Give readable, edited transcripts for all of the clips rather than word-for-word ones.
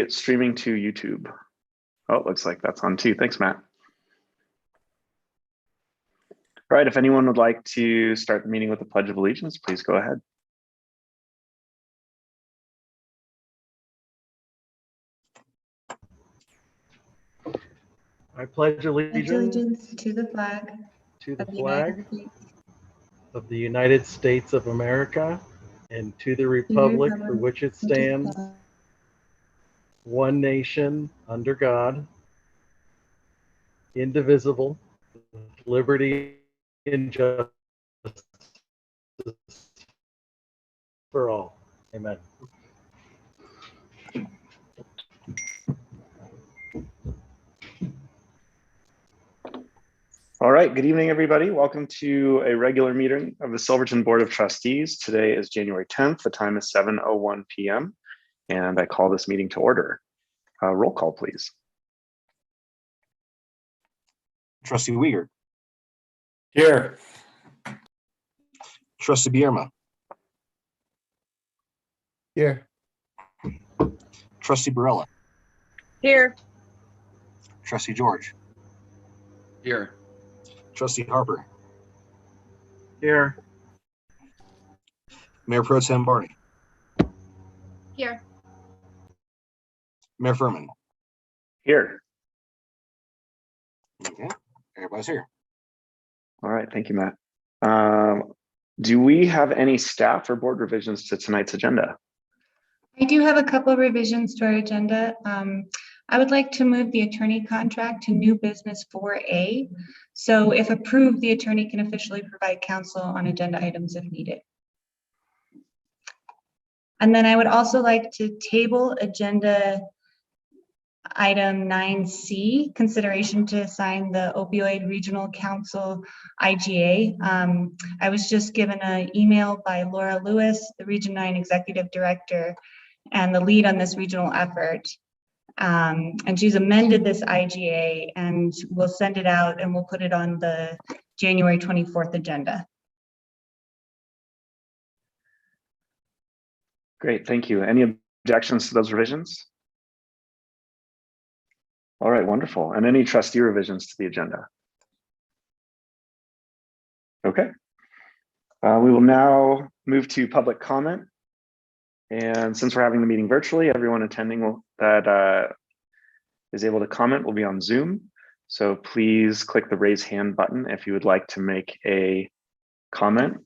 be streaming to YouTube. Oh, it looks like that's on too. Thanks, Matt. All right, if anyone would like to start the meeting with the Pledge of Allegiance, please go ahead. I pledge allegiance to the flag of the United States of America and to the republic for which it stands, one nation, under God, indivisible, with liberty and justice for all. Amen. All right, good evening, everybody. Welcome to a regular meeting of the Silverton Board of Trustees. Today is January 10th. The time is 7:01 p.m. and I call this meeting to order. Roll call, please. Trustee Uyghur. Here. Trustee Bierma. Here. Trustee Barella. Here. Trustee George. Here. Trustee Harper. Here. Mayor Pro Tem Barney. Here. Mayor Furman. Here. Okay, everybody's here. All right, thank you, Matt. Do we have any staff or board revisions to tonight's agenda? I do have a couple of revisions to our agenda. I would like to move the attorney contract to new business 4A. So if approved, the attorney can officially provide counsel on agenda items if needed. And then I would also like to table agenda item 9C, consideration to assign the Opioid Regional Council IGA. I was just given an email by Laura Lewis, the Region 9 Executive Director, and the lead on this regional effort. And she's amended this IGA and we'll send it out and we'll put it on the January 24th agenda. Great, thank you. Any objections to those revisions? All right, wonderful. And any trustee revisions to the agenda? Okay. We will now move to public comment. And since we're having the meeting virtually, everyone attending that is able to comment will be on Zoom. So please click the raise hand button if you would like to make a comment.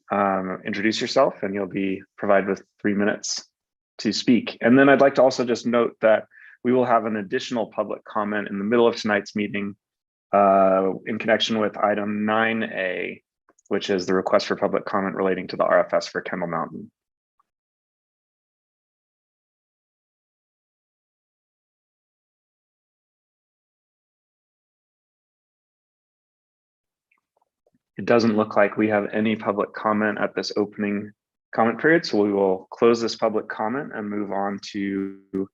Introduce yourself and you'll be provided with 3 minutes to speak. And then I'd like to also just note that we will have an additional public comment in the middle of tonight's meeting in connection with item 9A, which is the request for public comment relating to the RFS for Kendall Mountain. It doesn't look like we have any public comment at this opening comment period, so we will close this public comment and move on to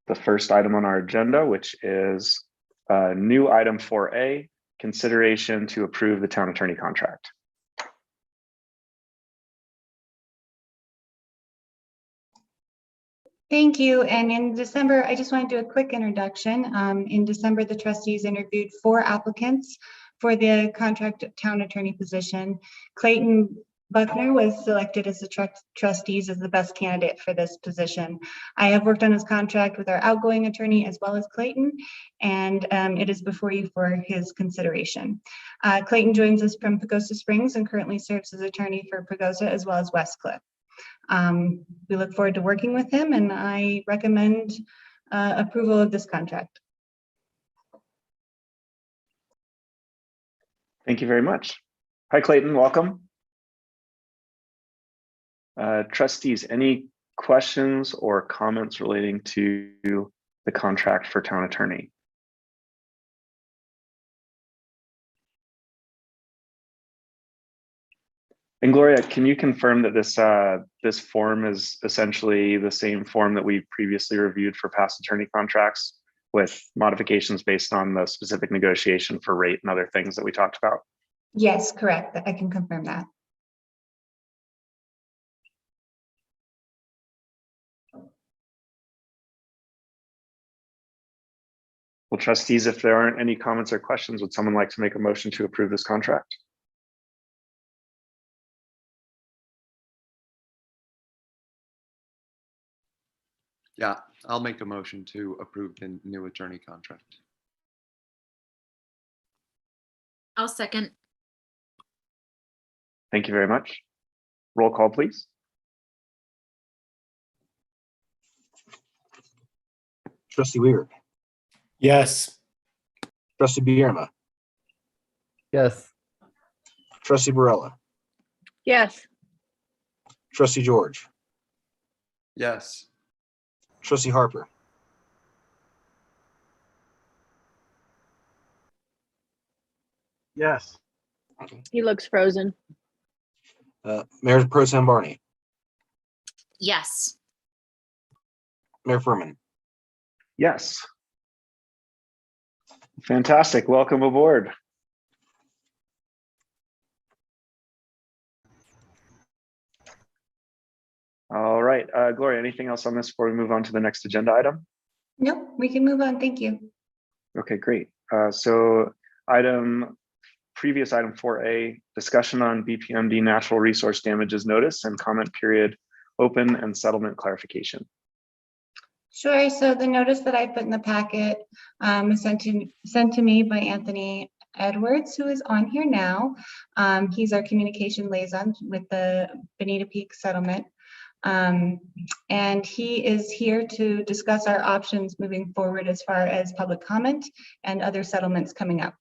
the first item on our agenda, which is new item 4A, consideration to approve the town attorney contract. Thank you. And in December, I just want to do a quick introduction. In December, the trustees interviewed 4 applicants for the contract town attorney position. Clayton Buckner was selected as the trustees as the best candidate for this position. I have worked on his contract with our outgoing attorney as well as Clayton, and it is before you for his consideration. Clayton joins us from Pagosa Springs and currently serves as attorney for Pagosa as well as Westcliff. We look forward to working with him, and I recommend approval of this contract. Thank you very much. Hi, Clayton, welcome. Trustees, any questions or comments relating to the contract for town attorney? And Gloria, can you confirm that this form is essentially the same form that we previously reviewed for past attorney contracts with modifications based on the specific negotiation for rate and other things that we talked about? Yes, correct. I can confirm that. Well, trustees, if there aren't any comments or questions, would someone like to make a motion to approve this contract? Yeah, I'll make a motion to approve the new attorney contract. I'll second. Thank you very much. Roll call, please. Trustee Weir, Yes. Trustee Bierma, Yes. Trustee Barella, Yes. Trustee George, Yes. Trustee Harper, Yes. He looks frozen. Mayor Pro Tem Barney, Yes. Mayor Furman. Yes. Fantastic. Welcome aboard. All right, Gloria, anything else on this before we move on to the next agenda item? No, we can move on. Thank you. Okay, great. So previous item 4A, discussion on Bpmd natural resource damages notice and comment period open and settlement clarification. Sure. So the notice that I put in the packet was sent to me by Anthony Edwards, who is on here now. He's our communication liaison with the Bonita Peak settlement. And he is here to discuss our options moving forward as far as public comment and other settlements coming up.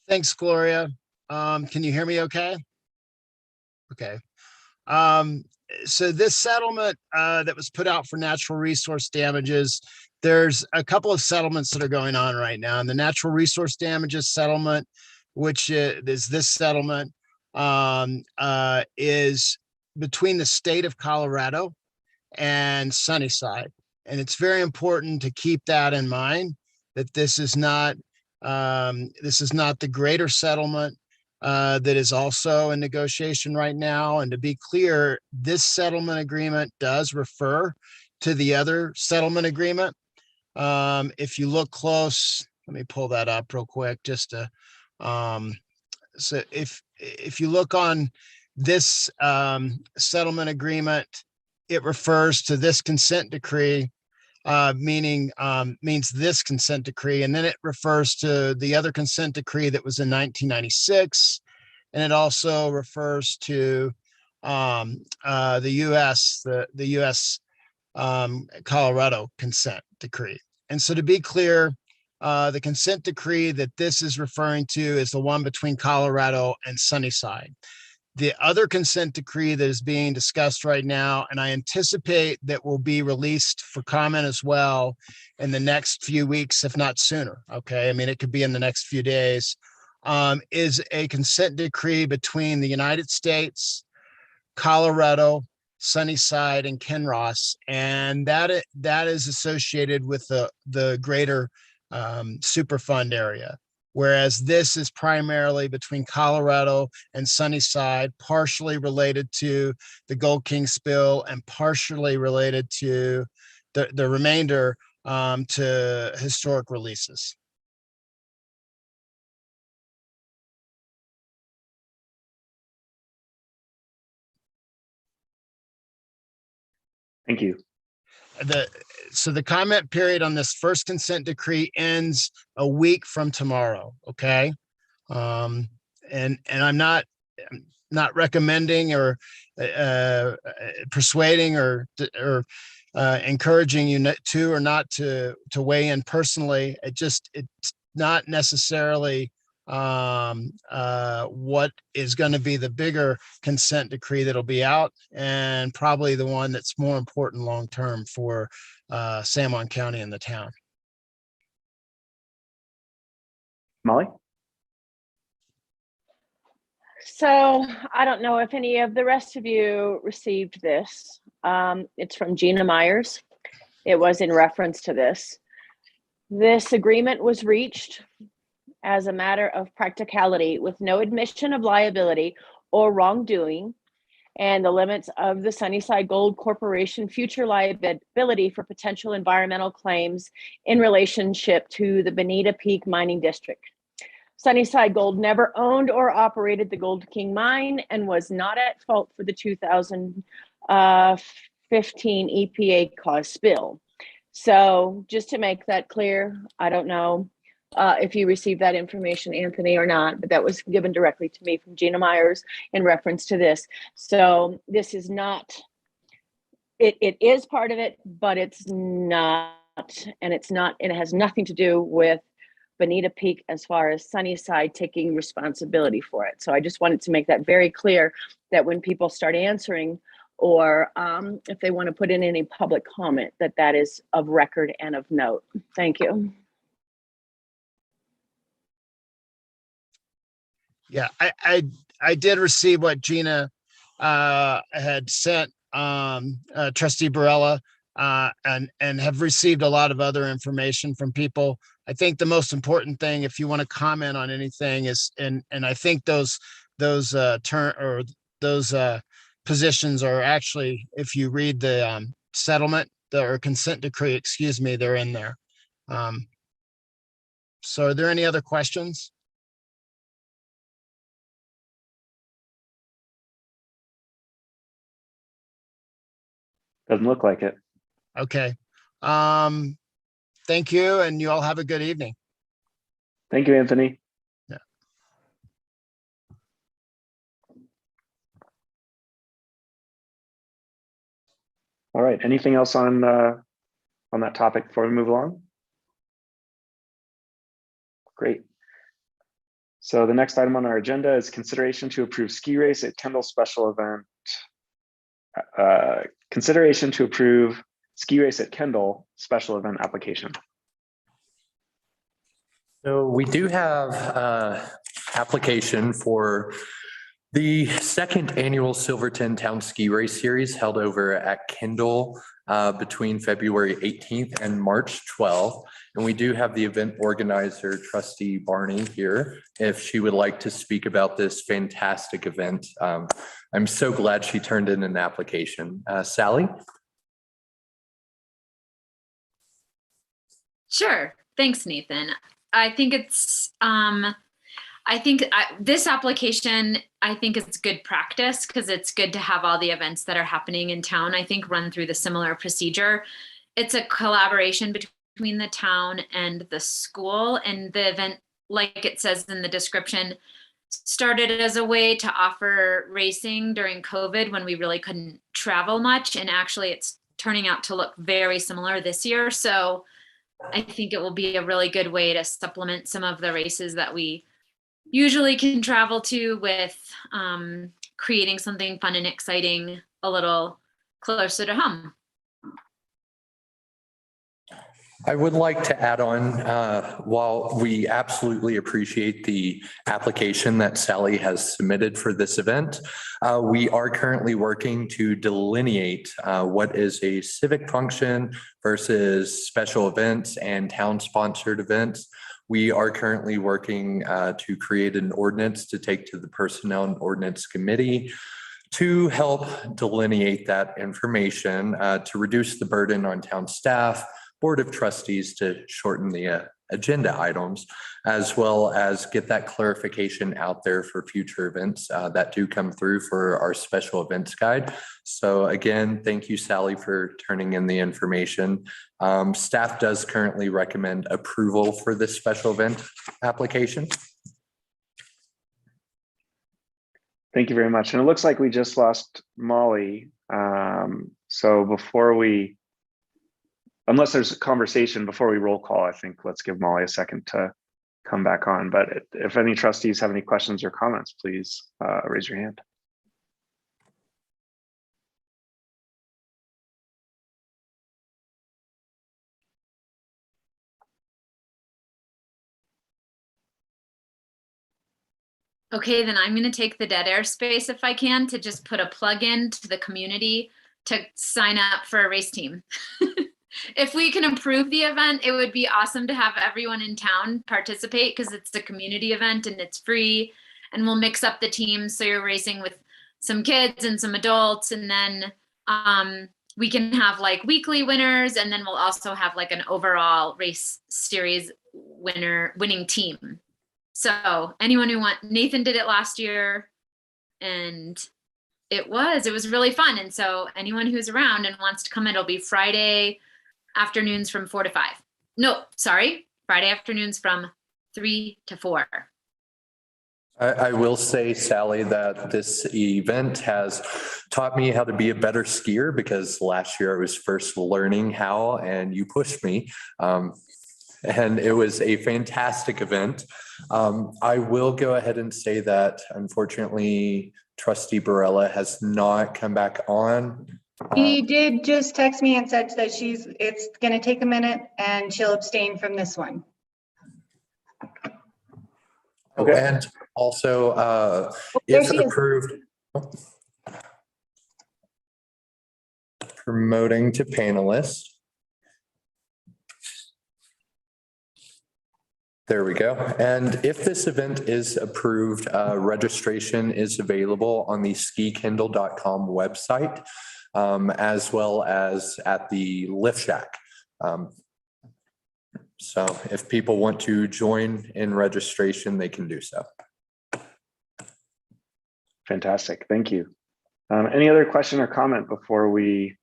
Thanks, Gloria. Can you hear me okay? Okay. So this settlement that was put out for natural resource damages, there's a couple of settlements that are going on right now. And the natural resource damages settlement, which is this settlement, is between the state of Colorado and Sunnyside. And it's very important to keep that in mind, that this is not the greater settlement that is also in negotiation right now. And to be clear, this settlement agreement does refer to the other settlement agreement. If you look close, let me pull that up real quick just to, so if you look on this settlement agreement, it refers to this consent decree, means this consent decree, and then it refers to the other consent decree that was in 1996, and it also refers to the U.S. Colorado consent decree. And so, to be clear, the consent decree that this is referring to is the one between Colorado and Sunnyside. The other consent decree that is being discussed right now, and I anticipate that will be released for comment as well in the next few weeks, if not sooner. Okay. I mean, it could be in the next few days, is a consent decree between the United States, Colorado, Sunnyside, and Kinross. And that is associated with the greater Superfund area. Whereas this is primarily between Colorado and Sunnyside, partially related to the Gold King spill and partially related to the remainder to historic releases. Thank you. So the comment period on this first consent decree ends a week from tomorrow. Okay. And I'm not recommending or persuading or encouraging you to or not to weigh in personally. It's not necessarily what is going to be the bigger consent decree that'll be out, and probably the one that's more important long term for San Juan County and the town. Molly? So I don't know if any of the rest of you received this. It's from Gina Myers. It was in reference to this. This agreement was reached as a matter of practicality with no admission of liability or wrongdoing, and the limits of the Sunnyside Gold Corporation future liability for potential environmental claims in relationship to the Bonita Peak Mining District. Sunnyside Gold never owned or operated the Gold King mine and was not at fault for the 2015 EPA caused spill. So just to make that clear, I don't know if you received that information, Anthony, or not, but that was given directly to me from Gina Myers in reference to this. So this is not, it is part of it, but it's not, and it has nothing to do with Bonita Peak as far as Sunnyside taking responsibility for it. So I just wanted to make that very clear, that when people start answering, or if they want to put in any public comment, that is of record and of note. Thank you. Yeah, I did receive what Gina had sent Trustee Barella, and have received a lot of other information from people. I think the most important thing, if you want to comment on anything, is and I think those positions are actually, if you read the settlement or consent decree, excuse me, they're in there. So are there any other questions? Doesn't look like it. Okay. Thank you, and you all have a good evening. Thank you, Anthony. Yeah. All right. Anything else on that topic before we move along? Great. So the next item on our agenda is consideration to approve ski race at Kendall special event. Consideration to approve ski race at Kendall special event application. So we do have application for the second annual Silverton Town Ski Race Series held over at Kindle between February 18th and March 12th. And we do have the event organizer, Trustee Barney, here if she would like to speak about this fantastic event. I'm so glad she turned in an application. Sally? Sure. Thanks, Nathan. I think it's, this application, I think it's good practice because it's good to have all the events that are happening in town, I think, run through the similar procedure. It's a collaboration between the town and the school, and the event, like it says in the description, started as a way to offer racing during COVID when we really couldn't travel much. And actually it's turning out to look very similar this year. So I think it will be a really good way to supplement some of the races that we usually can travel to with creating something fun and exciting a little closer to home. I would like to add on, while we absolutely appreciate the application that Sally has submitted for this event, we are currently working to delineate what is a civic function versus special events and town-sponsored events. We are currently working to create an ordinance to take to the Personnel and Ordinance Committee to help delineate that information to reduce the burden on town staff, Board of Trustees to shorten the agenda items, as well as get that clarification out there for future events that do come through for our special events guide. So again, thank you, Sally, for turning in the information. Staff does currently recommend approval for this special event application. Thank you very much. And it looks like we just lost Molly. So before we, unless there's a conversation before we roll call, I think let's give Molly a second to come back on. But if any trustees have any questions or comments, please raise your hand. Okay, then I'm going to take the dead air space if I can to just put a plug in to the community to sign up for a race team. If we can improve the event, it would be awesome to have everyone in town participate because it's a community event and it's free, and we'll mix up the teams so you're racing with some kids and some adults, and then we can have like weekly winners, and then we'll also have like an overall race series winning team. So anyone who Nathan did it last year, and it was really fun. And so anyone who's around and wants to come, it'll be Friday afternoons from 4 to 5. No, sorry, Friday afternoons from 3 to 4. I will say, Sally, that this event has taught me how to be a better skier, because last year I was first learning how, and you pushed me. And it was a fantastic event. I will go ahead and say that unfortunately, Trustee Barella has not come back on. He did just text me and said that it's going to take a minute and she'll abstain from this one. Okay. And also, there if she is. approved, promoting to panelist. There we go. And if this event is approved, registration is available on the skikindle.com website, as well as at the Lift Shack. So if people want to join in registration, they can do so. Fantastic. Thank you. Any other question or comment before we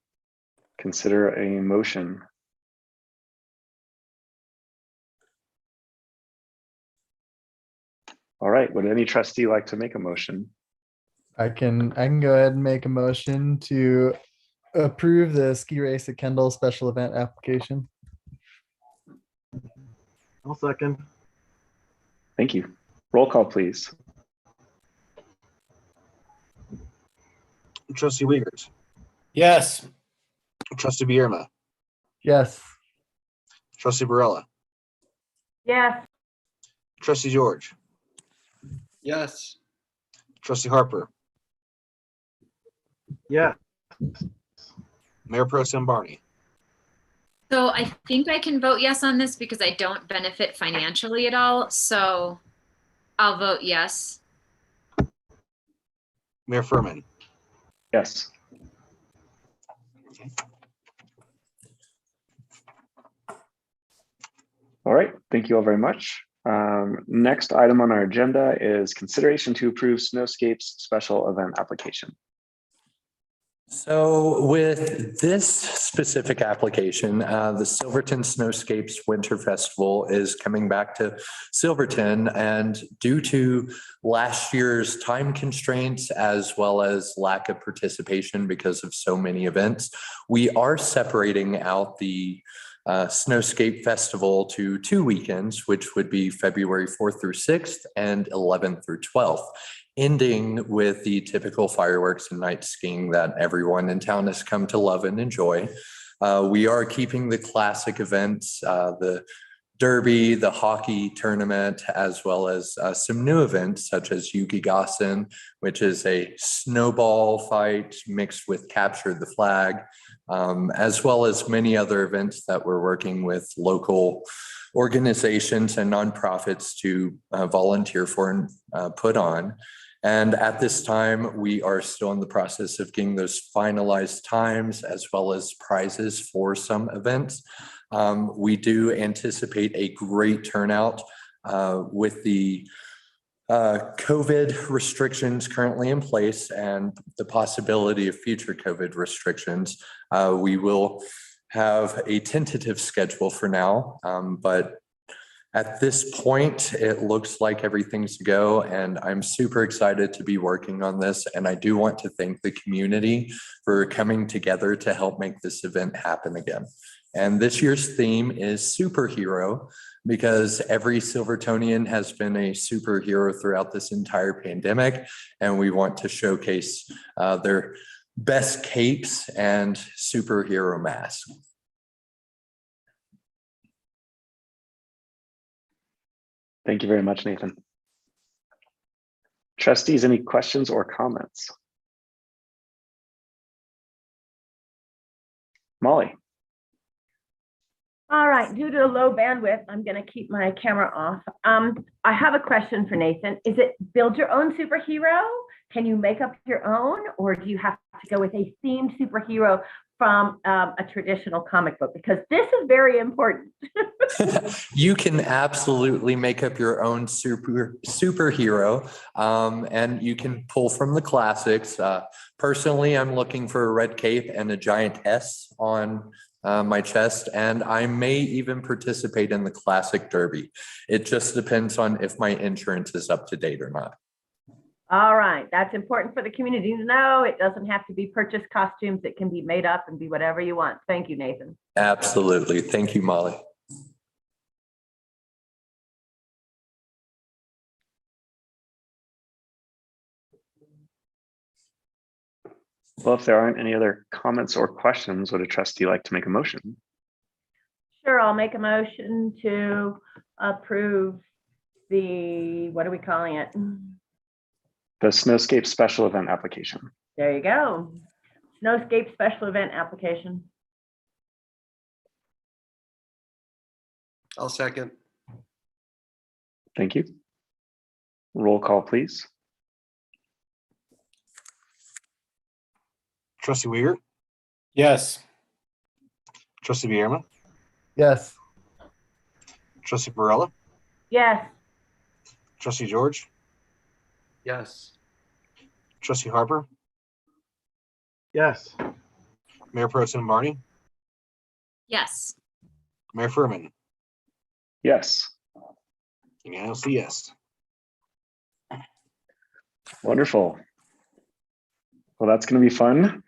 consider a motion? All right. Would any trustee like to make a motion? I can go ahead and make a motion to approve the ski race at Kendall special event application. I'll second. Thank you. Roll call, please. Trustee Wiegert, Yes. Trustee Bierma, Yes. Trustee Barella, Yes. Trustee George, Yes. Trustee Harper, Yeah. Mayor Pro Tem Barney. So I think I can vote yes on this because I don't benefit financially at all. So I'll vote yes. Mayor Furman. Yes. All right. Thank you all very much. Next item on our agenda is consideration to approve Snowscapes special event application. So with this specific application, the Silverton Snowscapes Winter Festival is coming back to Silverton, and due to last year's time constraints as well as lack of participation because of so many events, we are separating out the Snowscape Festival to 2 weekends, which would be February 4th through 6th and 11th through 12th. Ending with the typical fireworks and night skiing that everyone in town has come to love and enjoy. We are keeping the classic events, the Derby, the hockey tournament, as well as some new events such as Yukigassen, which is a snowball fight mixed with Capture the Flag, as well as many other events that we're working with local organizations and nonprofits to volunteer for and put on. And at this time, we are still in the process of getting those finalized times as well as prizes for some events. We do anticipate a great turnout with the COVID restrictions currently in place and the possibility of future COVID restrictions. We will have a tentative schedule for now, but at this point, it looks like everything's a go, and I'm super excited to be working on this. And I do want to thank the community for coming together to help make this event happen again. And this year's theme is superhero, because every Silvertonian has been a superhero throughout this entire pandemic, and we want to showcase their best capes and superhero masks. Thank you very much, Nathan. Trustees, any questions or comments? Molly. All right, due to low bandwidth, I'm going to keep my camera off. I have a question for Nathan. Is it build your own superhero? Can you make up your own, or do you have to go with a themed superhero from a traditional comic book? Because this is very important. You can absolutely make up your own superhero, and you can pull from the classics. Personally, I'm looking for a red cape and a giant S on my chest, and I may even participate in the classic derby. It just depends on if my insurance is up to date or not. All right, that's important for the community to know. It doesn't have to be purchased costumes. It can be made up and be whatever you want. Thank you, Nathan. Absolutely. Thank you, Molly. Well, if there aren't any other comments or questions, would a trustee like to make a motion? Sure, I'll make a motion to approve the, what are we calling it? The Snowscapes special event application. There you go. Snowscape special event application. I'll second. Thank you. Roll call, please. Trustee Weir, Yes. Trustee Bierman, Yes. Trustee Barella, Yes. Trustee George, Yes. Trustee Harper, Yes. Mayor Pro Tem Barney, Yes. Mayor Furman. Yes. Unanimously, yes. Wonderful. Well, that's going to be fun.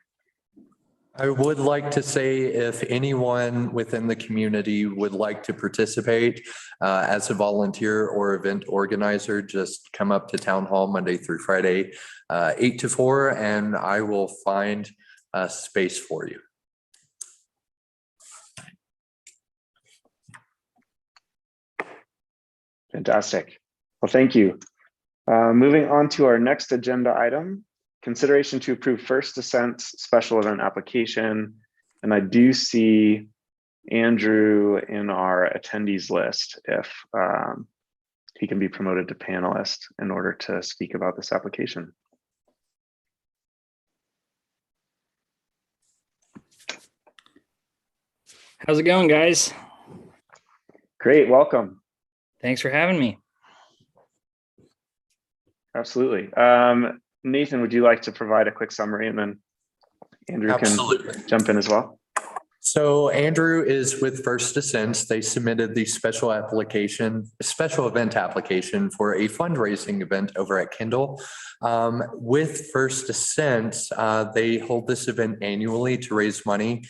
I would like to say if anyone within the community would like to participate as a volunteer or event organizer, just come up to Town Hall Monday through Friday, 8 to 4, and I will find a space for you. Fantastic. Well, thank you. Moving on to our next agenda item, consideration to approve First Ascents special event application. And I do see Andrew in our attendees list if he can be promoted to panelist in order to speak about this application. How's it going, guys? Great, welcome. Thanks for having me. Absolutely. Nathan, would you like to provide a quick summary, and then Andrew Absolutely. can jump in as well? So Andrew is with First Ascents. They submitted the special event application for a fundraising event over at Kindle. With First Ascents, they hold this event annually to raise money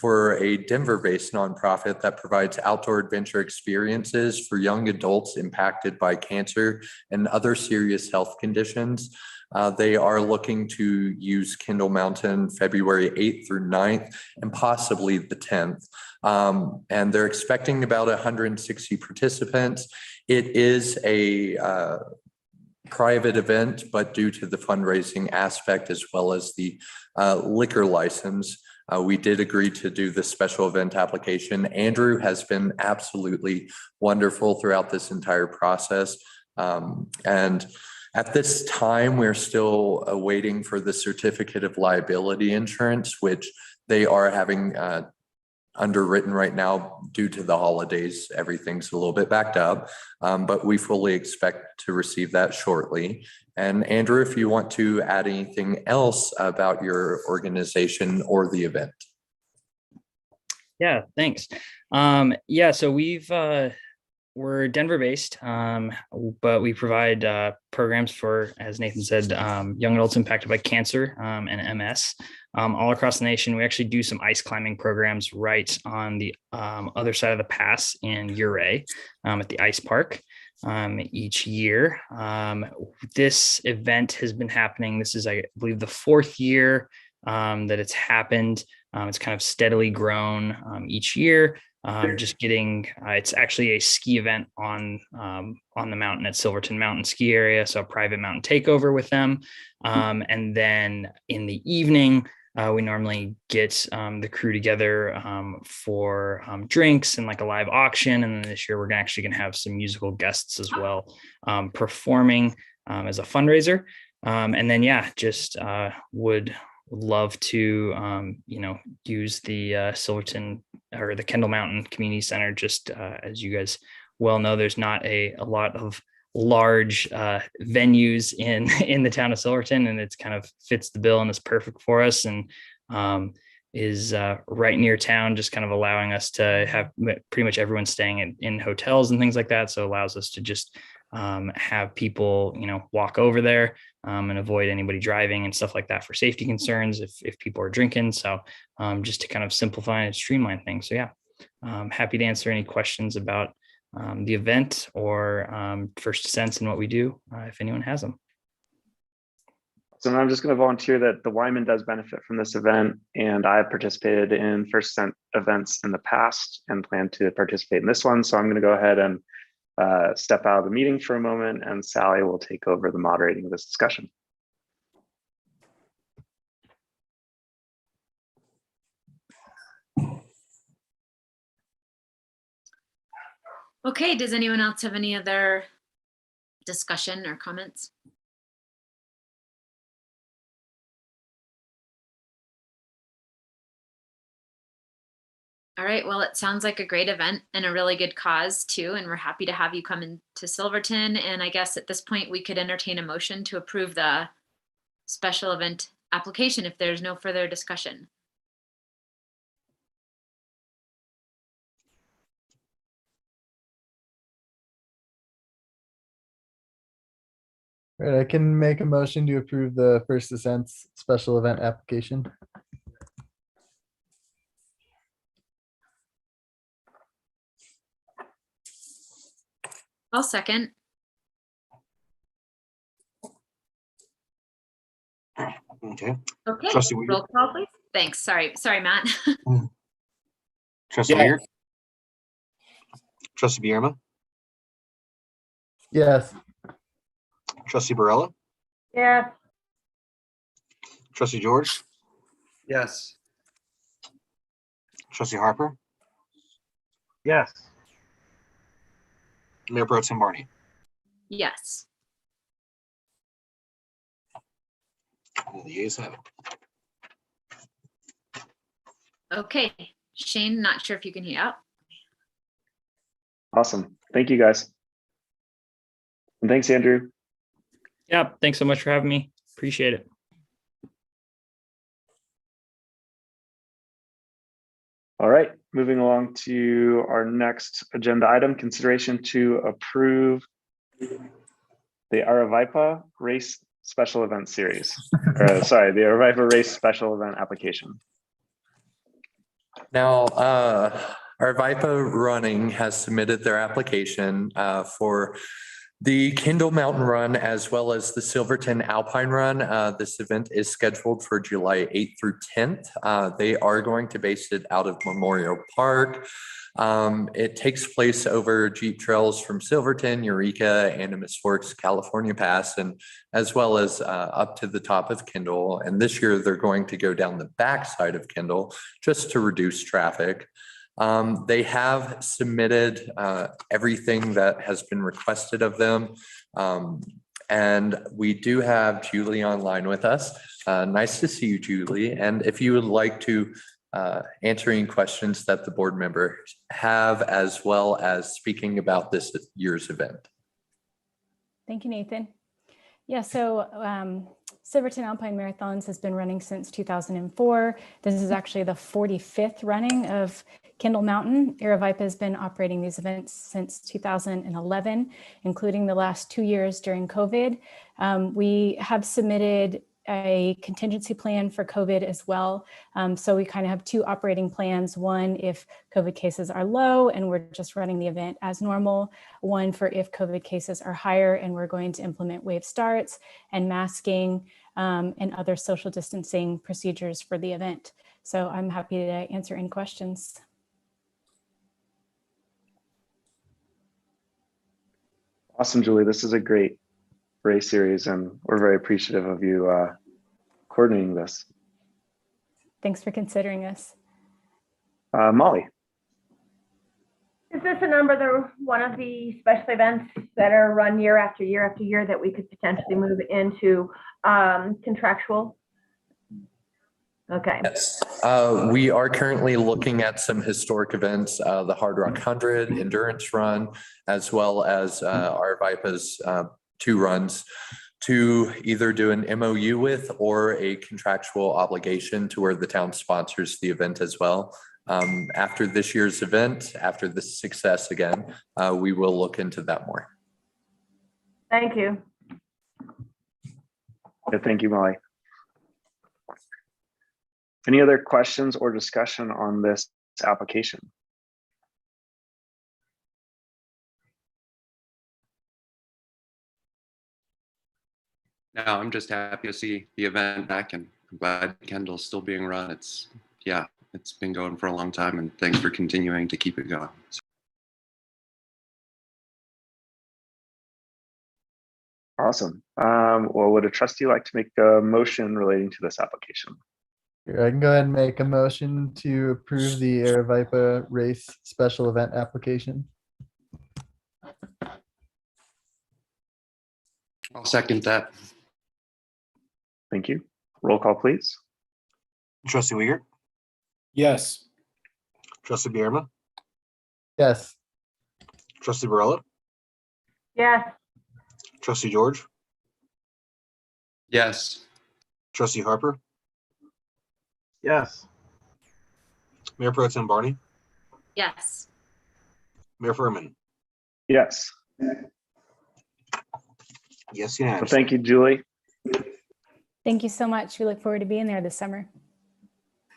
for a Denver-based nonprofit that provides outdoor adventure experiences for young adults impacted by cancer and other serious health conditions. They are looking to use Kindle Mountain February 8th through 9th and possibly the 10th. And they're expecting about 160 participants. It is a private event, but due to the fundraising aspect as well as the liquor license, we did agree to do the special event application. Andrew has been absolutely wonderful throughout this entire process. And at this time, we're still waiting for the certificate of liability insurance, which they are having underwritten right now due to the holidays. Everything's a little bit backed up, but we fully expect to receive that shortly. And Andrew, if you want to add anything else about your organization or the event. Yeah, thanks. Yeah, so we're Denver based, but we provide programs for, as Nathan said, young adults impacted by cancer and MS all across the nation. We actually do some ice climbing programs right on the other side of the pass in Ouray at the ice park each year. This event has been happening. This is, I believe, the 4th year that it's happened. It's kind of steadily grown each year. Just getting, it's actually a ski event on the mountain at Silverton Mountain Ski Area, so a private mountain takeover with them. And then in the evening, we normally get the crew together for drinks and like a live auction. And then this year we're actually going to have some musical guests as well performing as a fundraiser. And then, yeah, just would love to, use the Silverton or the Kendall Mountain Community Center. Just as you guys well know, there's not a lot of large venues in the town of Silverton, and it's kind of fits the bill and is perfect for us, and is right near town, just kind of allowing us to have pretty much everyone staying in hotels and things like that. So it allows us to just have people, walk over there and avoid anybody driving and stuff like that for safety concerns if people are drinking. So just to kind of simplify and streamline things. So yeah, happy to answer any questions about the event or First Ascents and what we do if anyone has them. So I'm just going to volunteer that the Wyman does benefit from this event, and I've participated in First Ascent events in the past and plan to participate in this one. So I'm going to go ahead and step out of the meeting for a moment, and Sally will take over the moderating of this discussion. Okay, does anyone else have any other discussion or comments? All right, well, it sounds like a great event and a really good cause too, and we're happy to have you come into Silverton. And I guess at this point we could entertain a motion to approve the special event application if there's no further discussion. All right, I can make a motion to approve the First Ascents special event application. I'll second. Okay. Okay, Trustee Weir. roll call please. Thanks, sorry, Matt. Trustee Weir. Trustee Bierma. Yes. Trustee Barella. Yeah. Trustee George. Yes. Trustee Harper. Yes. Mayor Pro Tem Barney. Yes. The ayes have it. Okay, Shane, not sure if you can hear out. Awesome. Thank you, guys. And thanks, Andrew. Yeah, thanks so much for having me. Appreciate it. All right, moving along to our next agenda item, consideration to approve the Aravipa Race Special Event Series. Sorry, the Aravipa Race Special Event Application. Now, Arvipa Running has submitted their application for the Kindle Mountain Run as well as the Silverton Alpine Run. This event is scheduled for July 8th through 10th. They are going to base it out of Memorial Park. It takes place over Jeep trails from Silverton, Eureka, Animas Forks, California Pass, and as well as up to the top of Kindle. And this year they're going to go down the backside of Kindle just to reduce traffic. They have submitted everything that has been requested of them. And we do have Julie online with us. Nice to see you, Julie. And if you would like to answer any questions that the board members have, as well as speaking about this year's event. Thank you, Nathan. Yeah, so Silverton Alpine Marathons has been running since 2004. This is actually the 45th running of Kindle Mountain. Aravipa has been operating these events since 2011, including the last 2 years during COVID. We have submitted a contingency plan for COVID as well. So we kind of have two operating plans. One, if COVID cases are low and we're just running the event as normal. One for if COVID cases are higher and we're going to implement wave starts and masking and other social distancing procedures for the event. So I'm happy to answer any questions. Awesome, Julie. This is a great race series, and we're very appreciative of you coordinating this. Thanks for considering us. Molly. Is this one of the special events that are run year after year after year that we could potentially move into contractual? Okay. Yes, we are currently looking at some historic events, the Hard Rock 100 Endurance Run, as well as our VIPA's 2 runs, to either do an MOU with or a contractual obligation to where the town sponsors the event as well. After this year's event, after the success again, we will look into that more. Thank you. Yeah, thank you, Molly. Any other questions or discussion on this application? No, I'm just happy to see the event back, and I'm glad Kendall's still being run. It's been going for a long time, and thanks for continuing to keep it going. Awesome. Well, would a trustee like to make a motion relating to this application? Here, I can go ahead and make a motion to approve the Aravaipa race special event application. I'll second that. Thank you. Roll call, please. Trustee Uyghur, Yes. Trustee Bierma, Yes. Trustee Barella, Yes. Trustee George, Yes. Trustee Harper, Yes. Mayor Pro Tem Barney, Yes. Mayor Furman. Yes. Yes, Well, unanimous. thank you, Julie. Thank you so much. We look forward to being there this summer.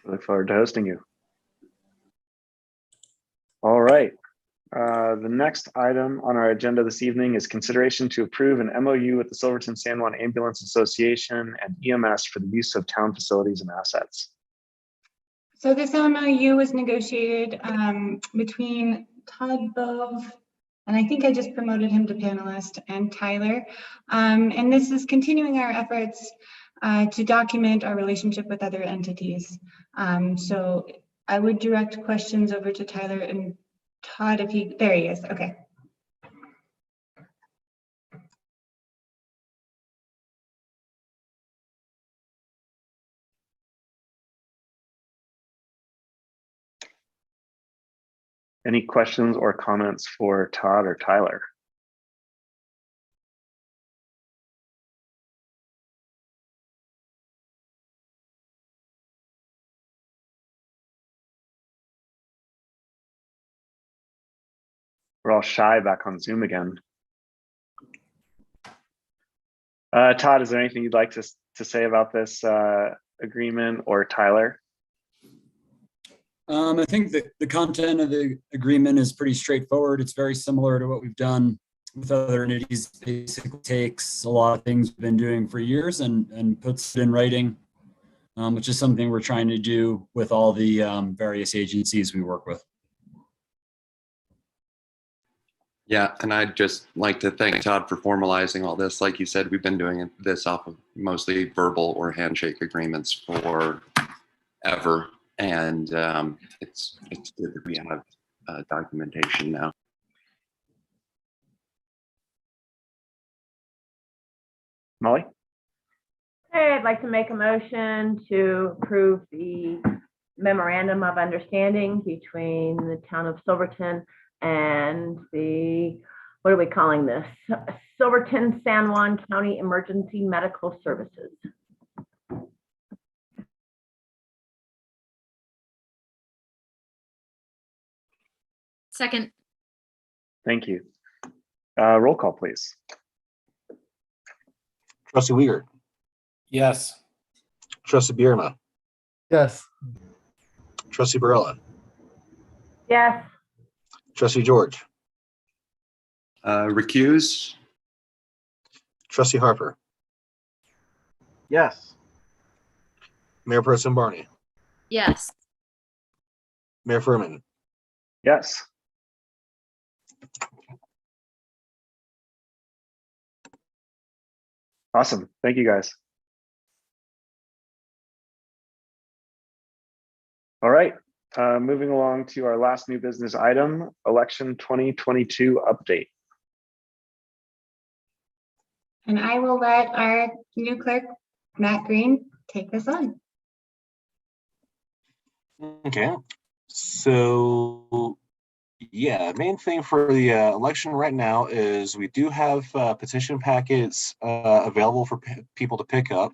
I look forward to hosting you. All right. The next item on our agenda this evening is consideration to approve an MOU with the Silverton San Juan Ambulance Association and EMS for the use of town facilities and assets. So this MOU was negotiated between Todd Bove, and I think I just promoted him to panelist, and Tyler. And this is continuing our efforts to document our relationship with other entities. So I would direct questions over to Tyler and Todd if there he is, okay. Any questions or comments for Todd or Tyler? We're all shy back on Zoom again. Todd, is there anything you'd like to say about this agreement, or Tyler? I think that the content of the agreement is pretty straightforward. It's very similar to what we've done with other entities. Basically takes a lot of things we've been doing for years and puts it in writing, which is something we're trying to do with all the various agencies we work with. Yeah, and I'd just like to thank Todd for formalizing all this. Like you said, we've been doing this off of mostly verbal or handshake agreements for ever. And it's good that we have documentation now. Molly? Hey, I'd like to make a motion to approve the memorandum of understanding between the town of Silverton and the, what are we calling this? Silverton San Juan County Emergency Medical Services. Second. Thank you. Roll call, please. Trustee Uyghur, Yes. Trustee Bierma, Yes. Trustee Barella, Yes. Trustee George, Recuse? Trustee Harper, Yes. Mayor Pro Tem Barney, Yes. Mayor Furman. Yes. Awesome. Thank you, guys. All right, moving along to our last new business item, election 2022 update. And I will let our new clerk, Matt Green, take this on. Okay, so yeah, main thing for the election right now is we do have petition packets available for people to pick up.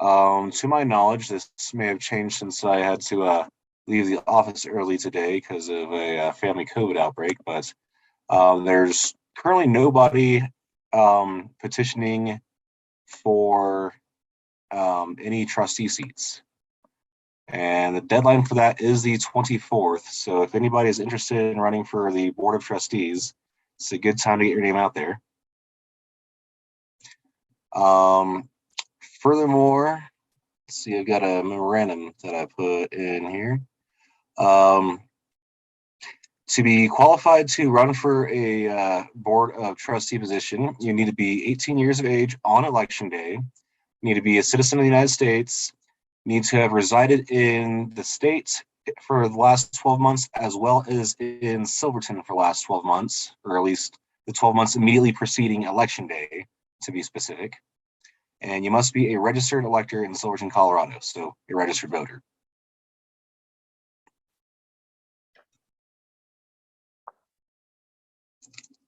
To my knowledge, this may have changed since I had to leave the office early today because of a family COVID outbreak, but there's currently nobody petitioning for any trustee seats. And the deadline for that is the 24th. So if anybody is interested in running for the Board of Trustees, it's a good time to get your name out there. Furthermore, let's see, I've got a memorandum that I put in here. To be qualified to run for a Board of Trustee position, you need to be 18 years of age on election day. You need to be a citizen of the United States. Need to have resided in the state for the last 12 months, as well as in Silverton for the last 12 months, or at least the 12 months immediately preceding election day, to be specific. And you must be a registered elector in Silverton, Colorado, so a registered voter.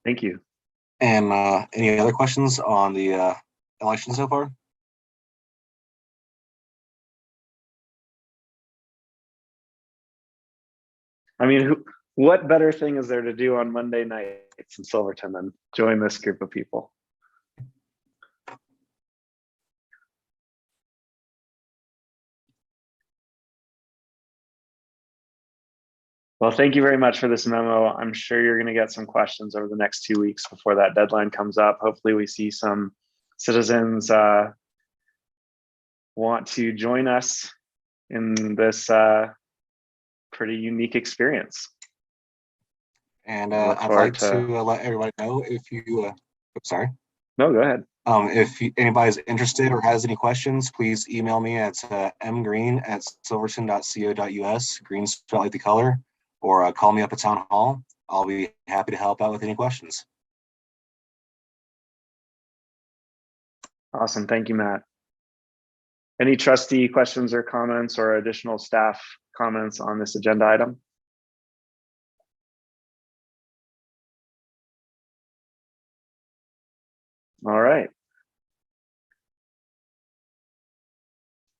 Thank you. And any other questions on the election so far? I mean, what better thing is there to do on Monday nights in Silverton than join this group of people? Well, thank you very much for this memo. I'm sure you're going to get some questions over the next 2 weeks before that deadline comes up. Hopefully we see some citizens want to join us in this pretty unique experience. And I'd like to let everybody know if you, sorry. No, go ahead. If anybody's interested or has any questions, please email me at mgreen@silverton.co.us, green spelled like the color, or call me up at Town Hall. I'll be happy to help out with any questions. Awesome. Thank you, Matt. Any trustee questions or comments or additional staff comments on this agenda item? All right.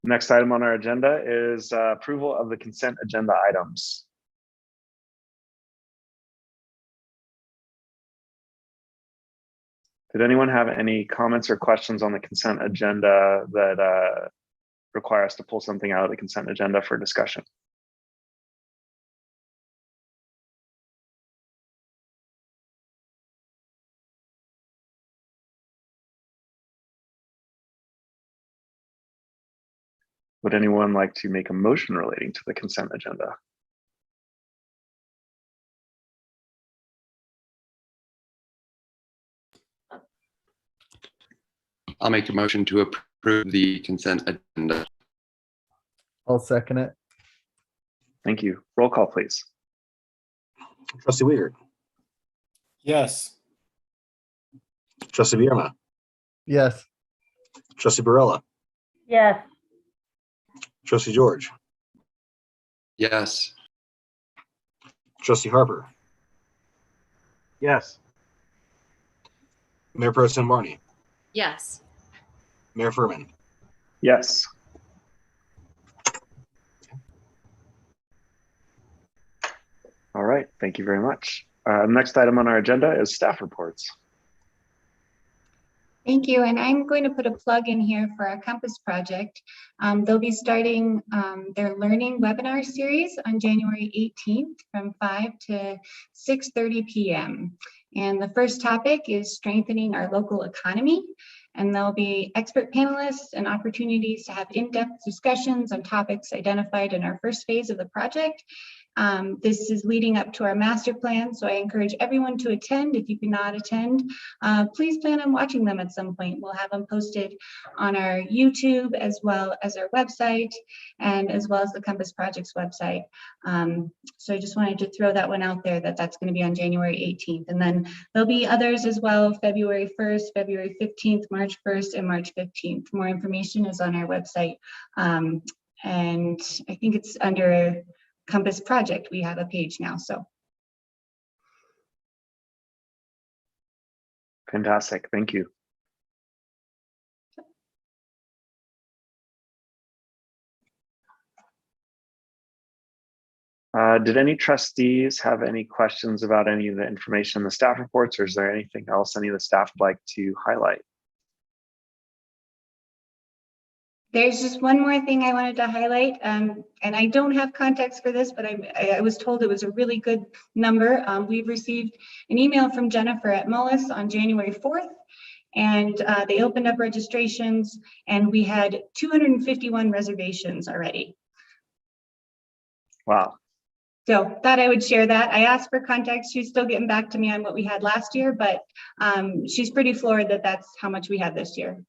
Next item on our agenda is approval of the consent agenda items. Did anyone have any comments or questions on the consent agenda that require us to pull something out of the consent agenda for discussion? Would anyone like to make a motion relating to the consent agenda? I'll make a motion to approve the consent agenda. I'll second it. Thank you. Roll call, please. Trustee Weir. Yes. Trustee Bierma. Yes. Trustee Barella. Yes. Trustee George. Yes. Trustee Harper. Yes. Mayor Pro Tem Barney. Yes. Mayor Furman. Yes. All right, thank you very much. Next item on our agenda is staff reports. Thank you, and I'm going to put a plug in here for our Compass project. They'll be starting their learning webinar series on January 18th from 5 to 6:30 p.m. And the first topic is strengthening our local economy. And there'll be expert panelists and opportunities to have in-depth discussions on topics identified in our first phase of the project. This is leading up to our master plan, so I encourage everyone to attend. If you cannot attend, please plan on watching them at some point. We'll have them posted on our YouTube as well as our website and as well as the Compass Project's website. So I just wanted to throw that one out there, that that's going to be on January 18th. And then there'll be others as well, February 1st, February 15th, March 1st, and March 15th. More information is on our website. And I think it's under Compass Project. We have a page now, so. Fantastic, thank you. Did any trustees have any questions about any of the information in the staff reports, or is there anything else any of the staff would like to highlight? There's just one more thing I wanted to highlight, and I don't have context for this, but I was told it was a really good number. We've received an email from Jennifer at Mullis on January 4th, and they opened up registrations, and we had 251 reservations already. Wow. So thought I would share that. I asked for context. She's still getting back to me on what we had last year, but she's pretty floored that that's how much we had this year.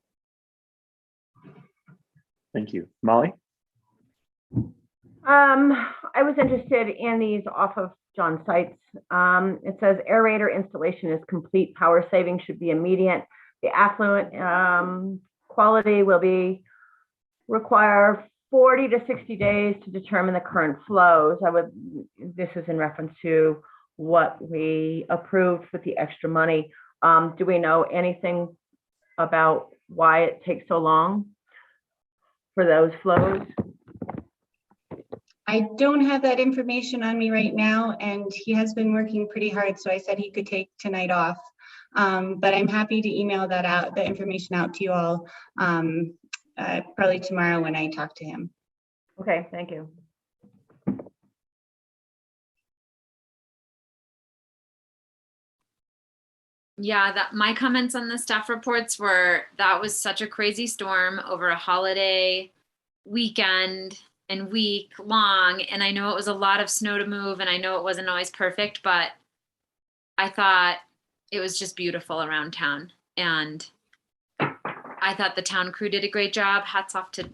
Thank you. Molly? I was interested in these off of John's sites. It says aerator installation is complete. Power saving should be immediate. The affluent quality will be require 40 to 60 days to determine the current flows. This is in reference to what we approved with the extra money. Do we know anything about why it takes so long for those flows? I don't have that information on me right now, and he has been working pretty hard, so I said he could take tonight off. But I'm happy to email that out, the information out to you all probably tomorrow when I talk to him. Okay, thank you. Yeah, my comments on the staff reports were that was such a crazy storm over a holiday weekend and week long. And I know it was a lot of snow to move, and I know it wasn't always perfect, but I thought it was just beautiful around town. And I thought the town crew did a great job. Hats off to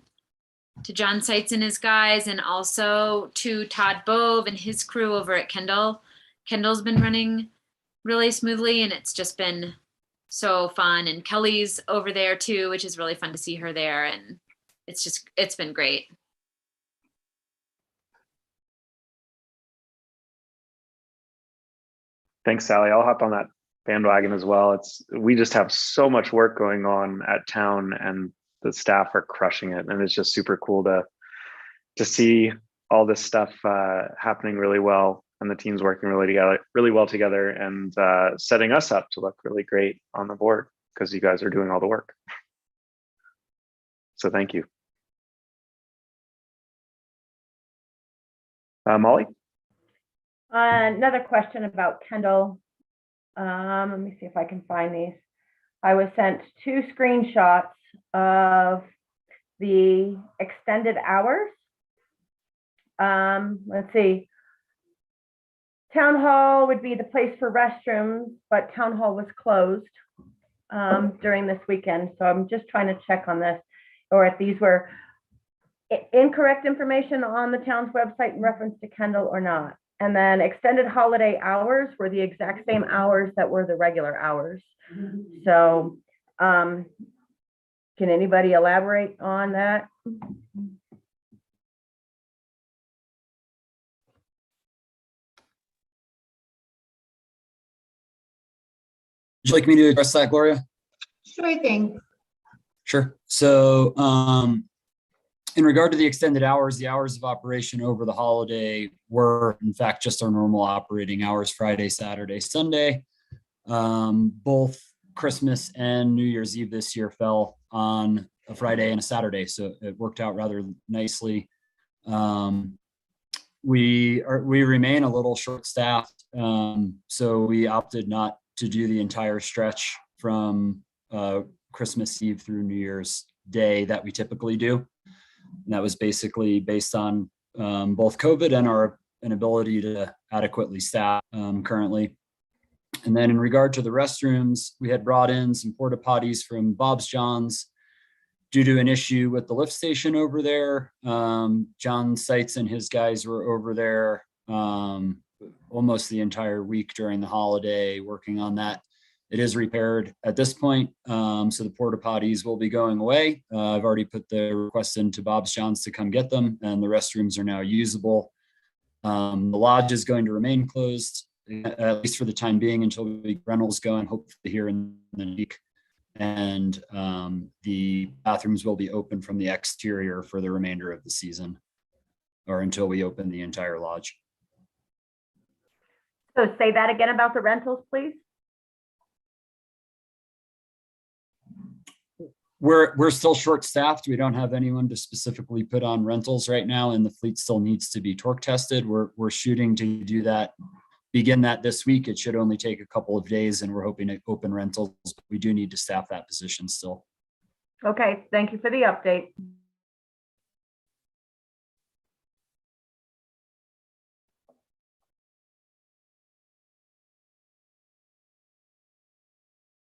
John Seitz and his guys, and also to Todd Bove and his crew over at Kindle. Kindle's been running really smoothly, and it's just been so fun. And Kelly's over there too, which is really fun to see her there. And it's been great. Thanks, Sally. I'll hop on that bandwagon as well. We just have so much work going on at town, and the staff are crushing it. And it's just super cool to see all this stuff happening really well, and the teams working really well together, and setting us up to look really great on the board, because you guys are doing all the work. So thank you. Molly? Another question about Kendall. Let me see if I can find these. I was sent 2 screenshots of the extended hours. Let's see. Town hall would be the place for restrooms, but town hall was closed during this weekend. So I'm just trying to check on this, or if these were incorrect information on the town's website in reference to Kendall or not. And then extended holiday hours were the exact same hours that were the regular hours. So can anybody elaborate on that? Would you like me to address that, Gloria? Sure thing. Sure. So in regard to the extended hours, the hours of operation over the holiday were, in fact, just our normal operating hours, Friday, Saturday, Sunday. Both Christmas and New Year's Eve this year fell on a Friday and a Saturday, so it worked out rather nicely. We remain a little short-staffed, so we opted not to do the entire stretch from Christmas Eve through New Year's Day that we typically do. And that was basically based on both COVID and our an ability to adequately staff currently. And then in regard to the restrooms, we had brought in some porta potties from Bob's John's due to an issue with the lift station over there. John Seitz and his guys were over there almost the entire week during the holiday working on that. It is repaired at this point, so the porta potties will be going away. I've already put the request into Bob's John's to come get them, and the restrooms are now usable. The lodge is going to remain closed, at least for the time being, until we get rentals going, hopefully here in the week. And the bathrooms will be open from the exterior for the remainder of the season, or until we open the entire lodge. So say that again about the rentals, please. We're still short-staffed. We don't have anyone to specifically put on rentals right now, and the fleet still needs to be torque tested. We're shooting to do that, begin that this week. It should only take a couple of days, and we're hoping to open rentals, but we do need to staff that position still. Okay, thank you for the update.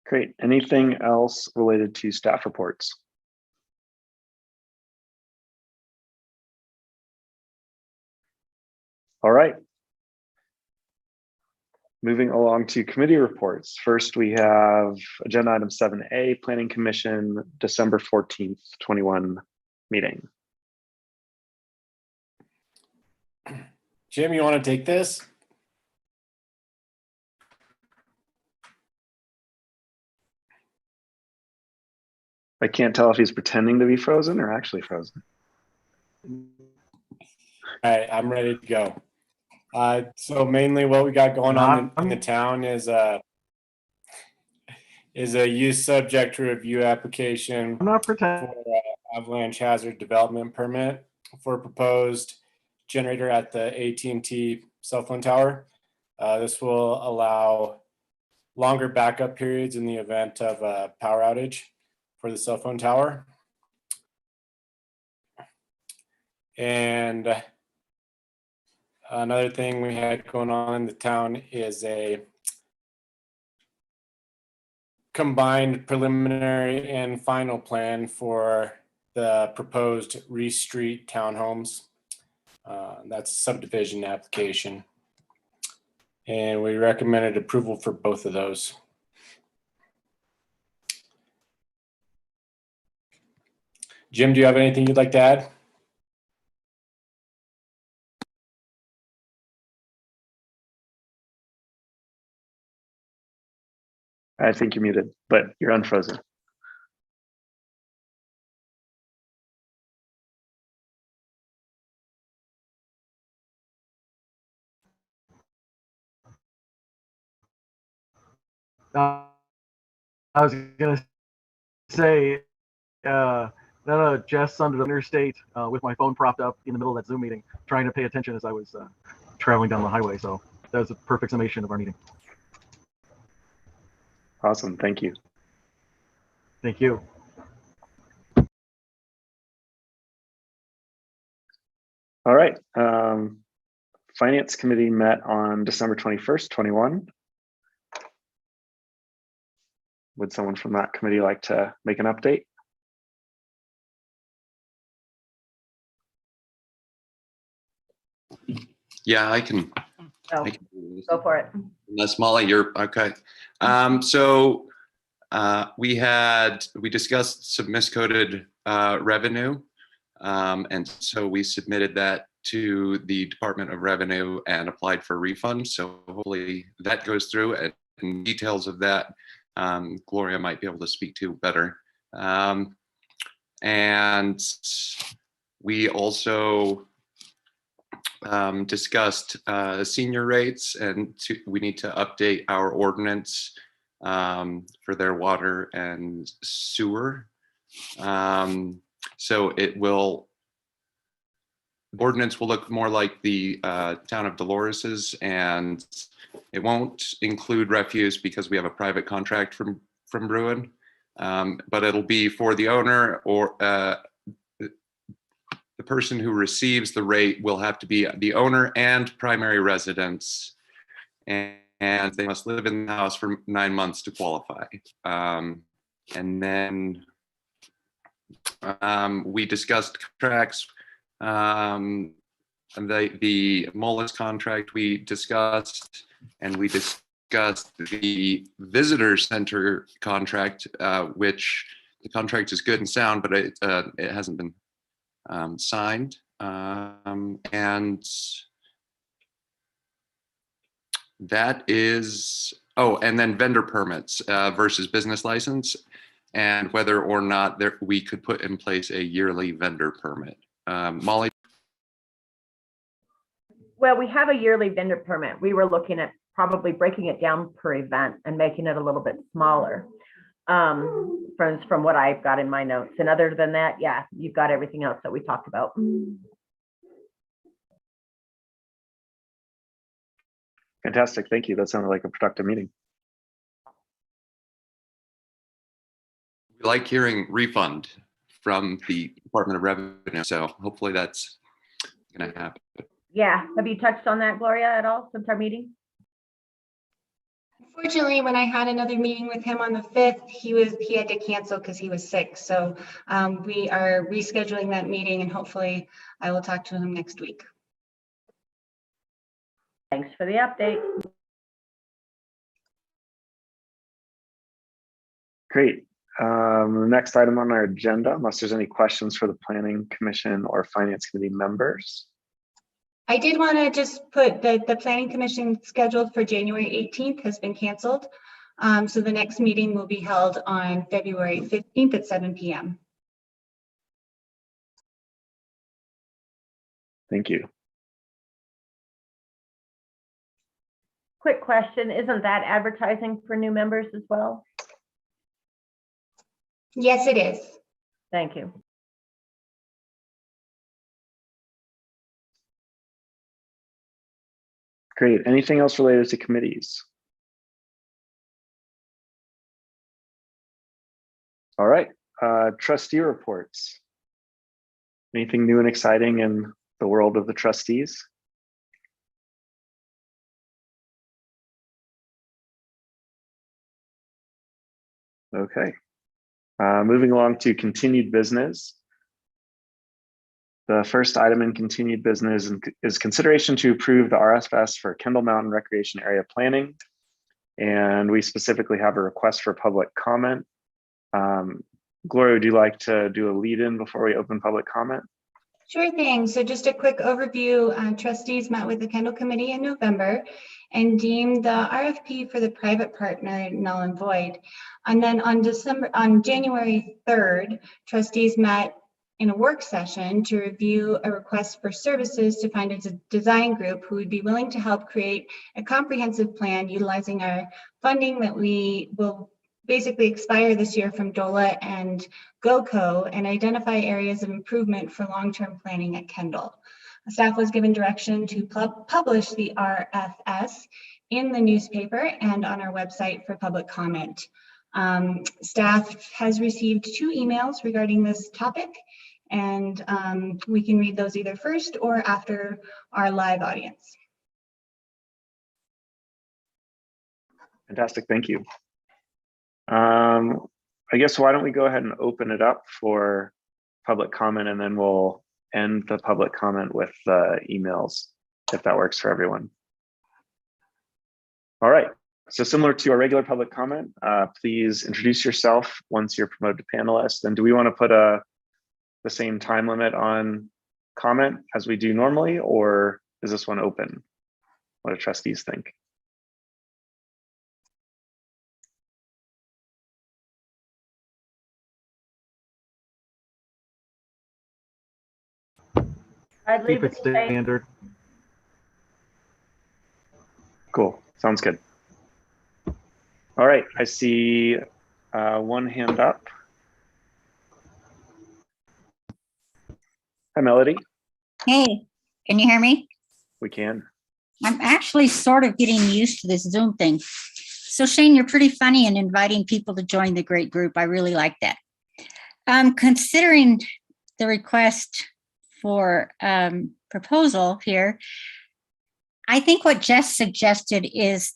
Great. Anything else related to staff reports? All right. Moving along to committee reports. First, we have agenda item 7A, Planning Commission, December 14th, 21 meeting. Jim, you want to take this? I can't tell if he's pretending to be frozen or actually frozen. All right, I'm ready to go. So mainly what we got going on in the town is a use subject to review application for avalanche hazard development permit for proposed generator at the AT&T cell phone tower. This will allow longer backup periods in the event of a power outage for the cell phone tower. And another thing we had going on in the town is a combined preliminary and final plan for the proposed Reese Street townhomes. That's a subdivision application. And we recommended approval for both of those. Jim, do you have anything you'd like to add? I think you're muted, but you're unfrozen. I was gonna say, Jess under the interstate with my phone propped up in the middle of that Zoom meeting, trying to pay attention as I was traveling down the highway. So that was a perfect summation of our meeting. Awesome, thank you. Thank you. All right. Finance Committee met on December 21st, 21. Would someone from that committee like to make an update? Yeah, I can. Oh, go for it. Unless Molly, you're okay. So we discussed some miscoded revenue. And so we submitted that to the Department of Revenue and applied for refunds. So hopefully that goes through, and details of that Gloria might be able to speak to better. And we also discussed senior rates, and we need to update our ordinance for their water and sewer. So ordinance will look more like the town of Dolores's, and it won't include refuse because we have a private contract from Bruin, but it'll be for the owner or the person who receives the rate will have to be the owner and primary residence, and they must live in the house for 9 months to qualify. And then we discussed contracts. The Mullis contract we discussed, and we discussed the visitor center contract, which the contract is good and sound, but it hasn't been signed. And that is, oh, and then vendor permits versus business license, and whether or not we could put in place a yearly vendor permit. Molly? Well, we have a yearly vendor permit. We were looking at probably breaking it down per event and making it a little bit smaller from what I've got in my notes. And other than that, yeah, you've got everything else that we talked about. Fantastic. Thank you. That sounded like a productive meeting. We like hearing refund from the Department of Revenue, so hopefully that's going to happen. Yeah. Have you touched on that, Gloria, at all since our meeting? Unfortunately, when I had another meeting with him on the 5th, he had to cancel because he was sick. So we are rescheduling that meeting, and hopefully I will talk to him next week. Thanks for the update. Great. The next item on our agenda, unless there's any questions for the Planning Commission or Finance Committee members. I did want to just put that the Planning Commission scheduled for January 18th has been canceled. So the next meeting will be held on February 15th at 7 p.m. Thank you. Quick question, isn't that advertising for new members as well? Yes, it is. Thank you. Great. Anything else related to committees? All right. Trustee reports. Anything new and exciting in the world of the trustees? Okay. Moving along to continued business. The first item in continued business is consideration to approve the RFS for Kendall Mountain Recreation Area Planning. And we specifically have a request for public comment. Gloria, would you like to do a lead in before we open public comment? Sure thing. So just a quick overview. Trustees met with the Kendall Committee in November and deemed the RFP for the private partner null and void. And then on January 3rd, trustees met in a work session to review a request for services to find a design group who would be willing to help create a comprehensive plan utilizing our funding that we will basically expire this year from DOLA and GOCO, and identify areas of improvement for long-term planning at Kendall. Staff was given direction to publish the RFS in the newspaper and on our website for public comment. Staff has received 2 emails regarding this topic, and we can read those either first or after our live audience. Fantastic, thank you. I guess why don't we go ahead and open it up for public comment, and then we'll end the public comment with emails, if that works for everyone. All right, so similar to our regular public comment, please introduce yourself once you're promoted to panelist. And do we want to put the same time limit on comment as we do normally, or is this one open? What do trustees think? I'd leave Keep it standard. Cool, sounds good. All right, I see one hand up. Hi, Melody. Hey, can you hear me? We can. I'm actually sort of getting used to this Zoom thing. So Shane, you're pretty funny in inviting people to join the great group. I really like that. Considering the request for proposal here. I think what Jess suggested is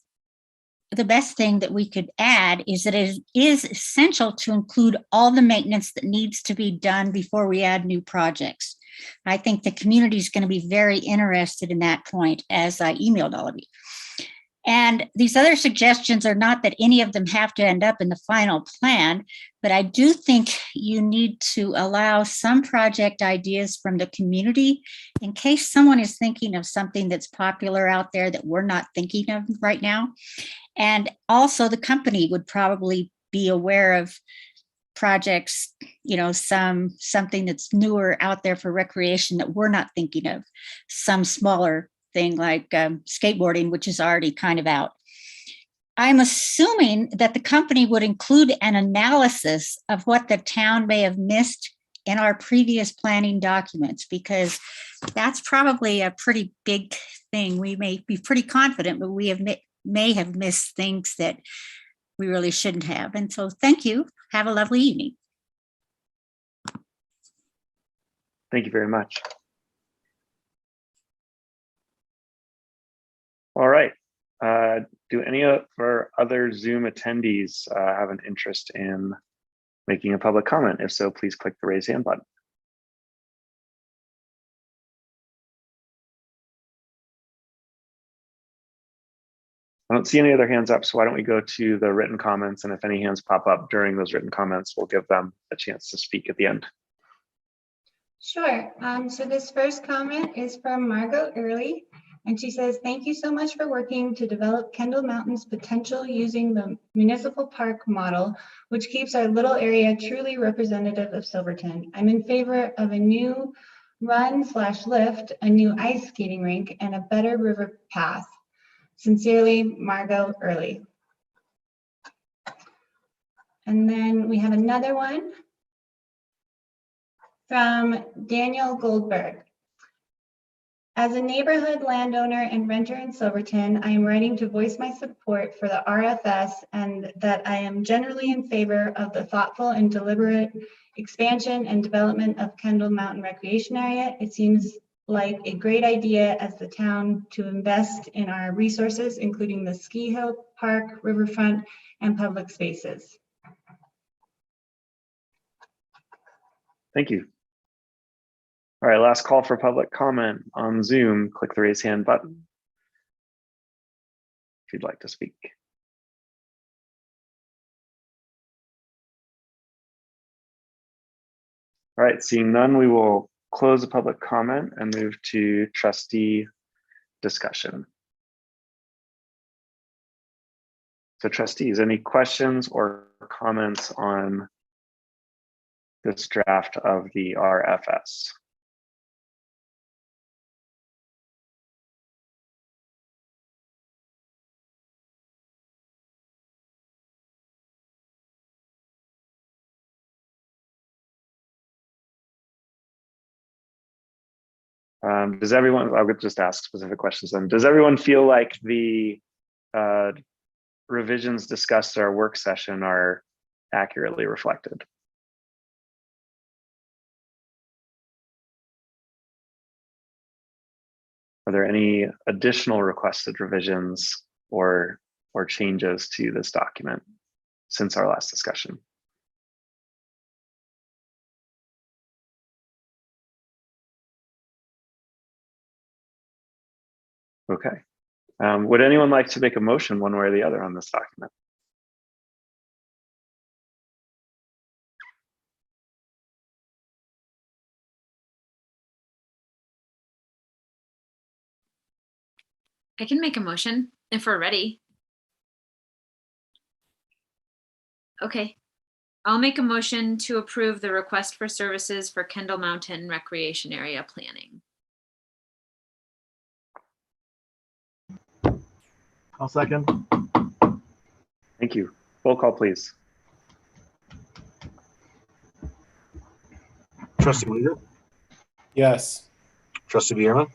the best thing that we could add is that it is essential to include all the maintenance that needs to be done before we add new projects. I think the community is going to be very interested in that point, as I emailed all of you. And these other suggestions are not that any of them have to end up in the final plan, but I do think you need to allow some project ideas from the community in case someone is thinking of something that's popular out there that we're not thinking of right now. And also the company would probably be aware of projects, something that's newer out there for recreation that we're not thinking of, some smaller thing like skateboarding, which is already kind of out. I'm assuming that the company would include an analysis of what the town may have missed in our previous planning documents, because that's probably a pretty big thing. We may be pretty confident, but we may have missed things that we really shouldn't have. And so thank you. Have a lovely evening. Thank you very much. All right. Do any of our other Zoom attendees have an interest in making a public comment? If so, please click the raise hand button. I don't see any other hands up, so why don't we go to the written comments, and if any hands pop up during those written comments, we'll give them a chance to speak at the end. Sure. So this first comment is from Margot Early, and she says, "Thank you so much for working to develop Kendall Mountain's potential using the municipal park model, which keeps our little area truly representative of Silverton. I'm in favor of a new run/lift, a new ice skating rink, and a better river path. Sincerely, Margot Early." And then we have another one from Daniel Goldberg. "As a neighborhood landowner and renter in Silverton, I am writing to voice my support for the RFS and that I am generally in favor of the thoughtful and deliberate expansion and development of Kendall Mountain Recreation Area. It seems like a great idea as the town to invest in our resources, including the ski hill, park, riverfront, and public spaces." Thank you. All right, last call for public comment on Zoom. Click the raise hand button if you'd like to speak. All right, seeing none, we will close the public comment and move to trustee discussion. So trustees, any questions or comments on this draft of the RFS? Does everyone, I would just ask specific questions then. Does everyone feel like the revisions discussed at our work session are accurately reflected? Are there any additional requested revisions or changes to this document since our last discussion? Okay. Would anyone like to make a motion one way or the other on this document? I can make a motion if we're ready. Okay. I'll make a motion to approve the request for services for Kendall Mountain Recreation Area planning. I'll second. Thank you. Roll call, please. Trustee Leader, Yes. Trustee Bierman,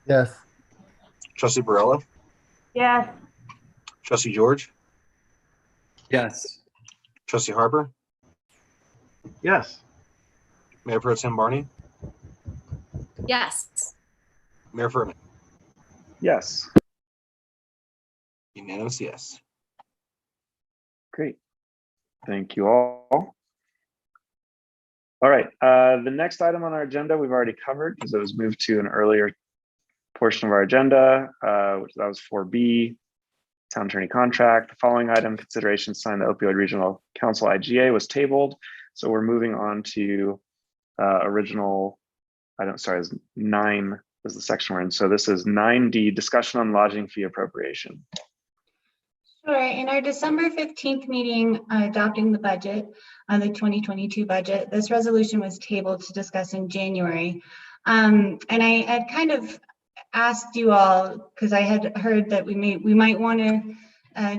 Yes. Trustee Barella, Yes. Trustee George, Yes. Trustee Harper, Yes. Mayor Pro Tem Barney, Yes. Mayor Furman. Yes. Unanimous, yes. Great. Thank you all. All right. The next item on our agenda we've already covered because it was moved to an earlier portion of our agenda, which that was 4B, town attorney contract. The following item, consideration to sign the Opioid Regional Council IGA, was tabled. So we're moving on to original item, sorry, 9 is the section we're in. So this is 9D, discussion on lodging fee appropriation. Sure. In our December 15th meeting adopting the budget, the 2022 budget, this resolution was tabled to discuss in January. And I had kind of asked you all, because I had heard that we might want to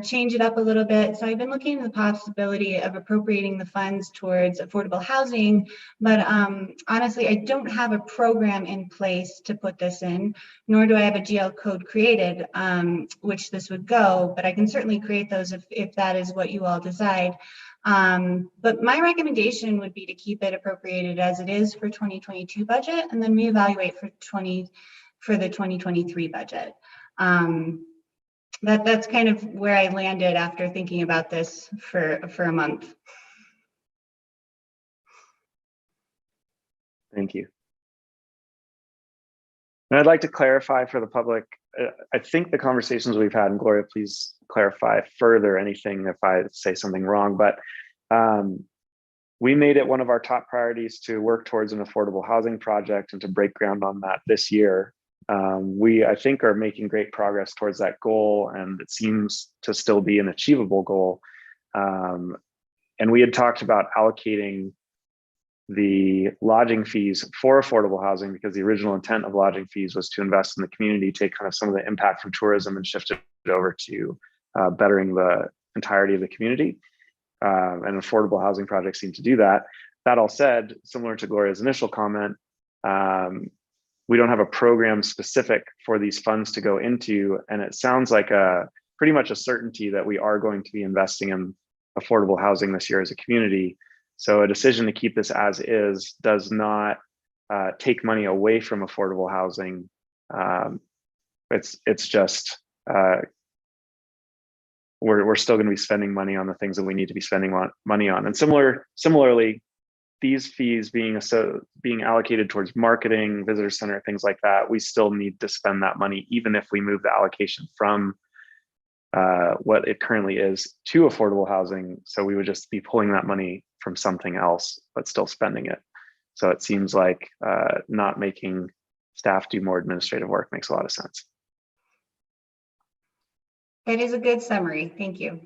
change it up a little bit. So I've been looking at the possibility of appropriating the funds towards affordable housing, but honestly, I don't have a program in place to put this in, nor do I have a GL code created, which this would go, but I can certainly create those if that is what you all decide. But my recommendation would be to keep it appropriated as it is for 2022 budget, and then reevaluate for the 2023 budget. That's kind of where I landed after thinking about this for a month. Thank you. And I'd like to clarify for the public, I think the conversations we've had, and Gloria, please clarify further anything if I say something wrong, but we made it one of our top priorities to work towards an affordable housing project and to break ground on that this year. We, I think, are making great progress towards that goal, and it seems to still be an achievable goal. And we had talked about allocating the lodging fees for affordable housing because the original intent of lodging fees was to invest in the community, take kind of some of the impact from tourism and shift it over to bettering the entirety of the community. And affordable housing projects seem to do that. That all said, similar to Gloria's initial comment, we don't have a program specific for these funds to go into, and it sounds like pretty much a certainty that we are going to be investing in affordable housing this year as a community. So a decision to keep this as is does not take money away from affordable housing. It's just we're still going to be spending money on the things that we need to be spending money on. And similarly, these fees being allocated towards marketing, visitor center, things like that, we still need to spend that money, even if we move the allocation from what it currently is to affordable housing. So we would just be pulling that money from something else, but still spending it. So it seems like not making staff do more administrative work makes a lot of sense. That is a good summary. Thank you.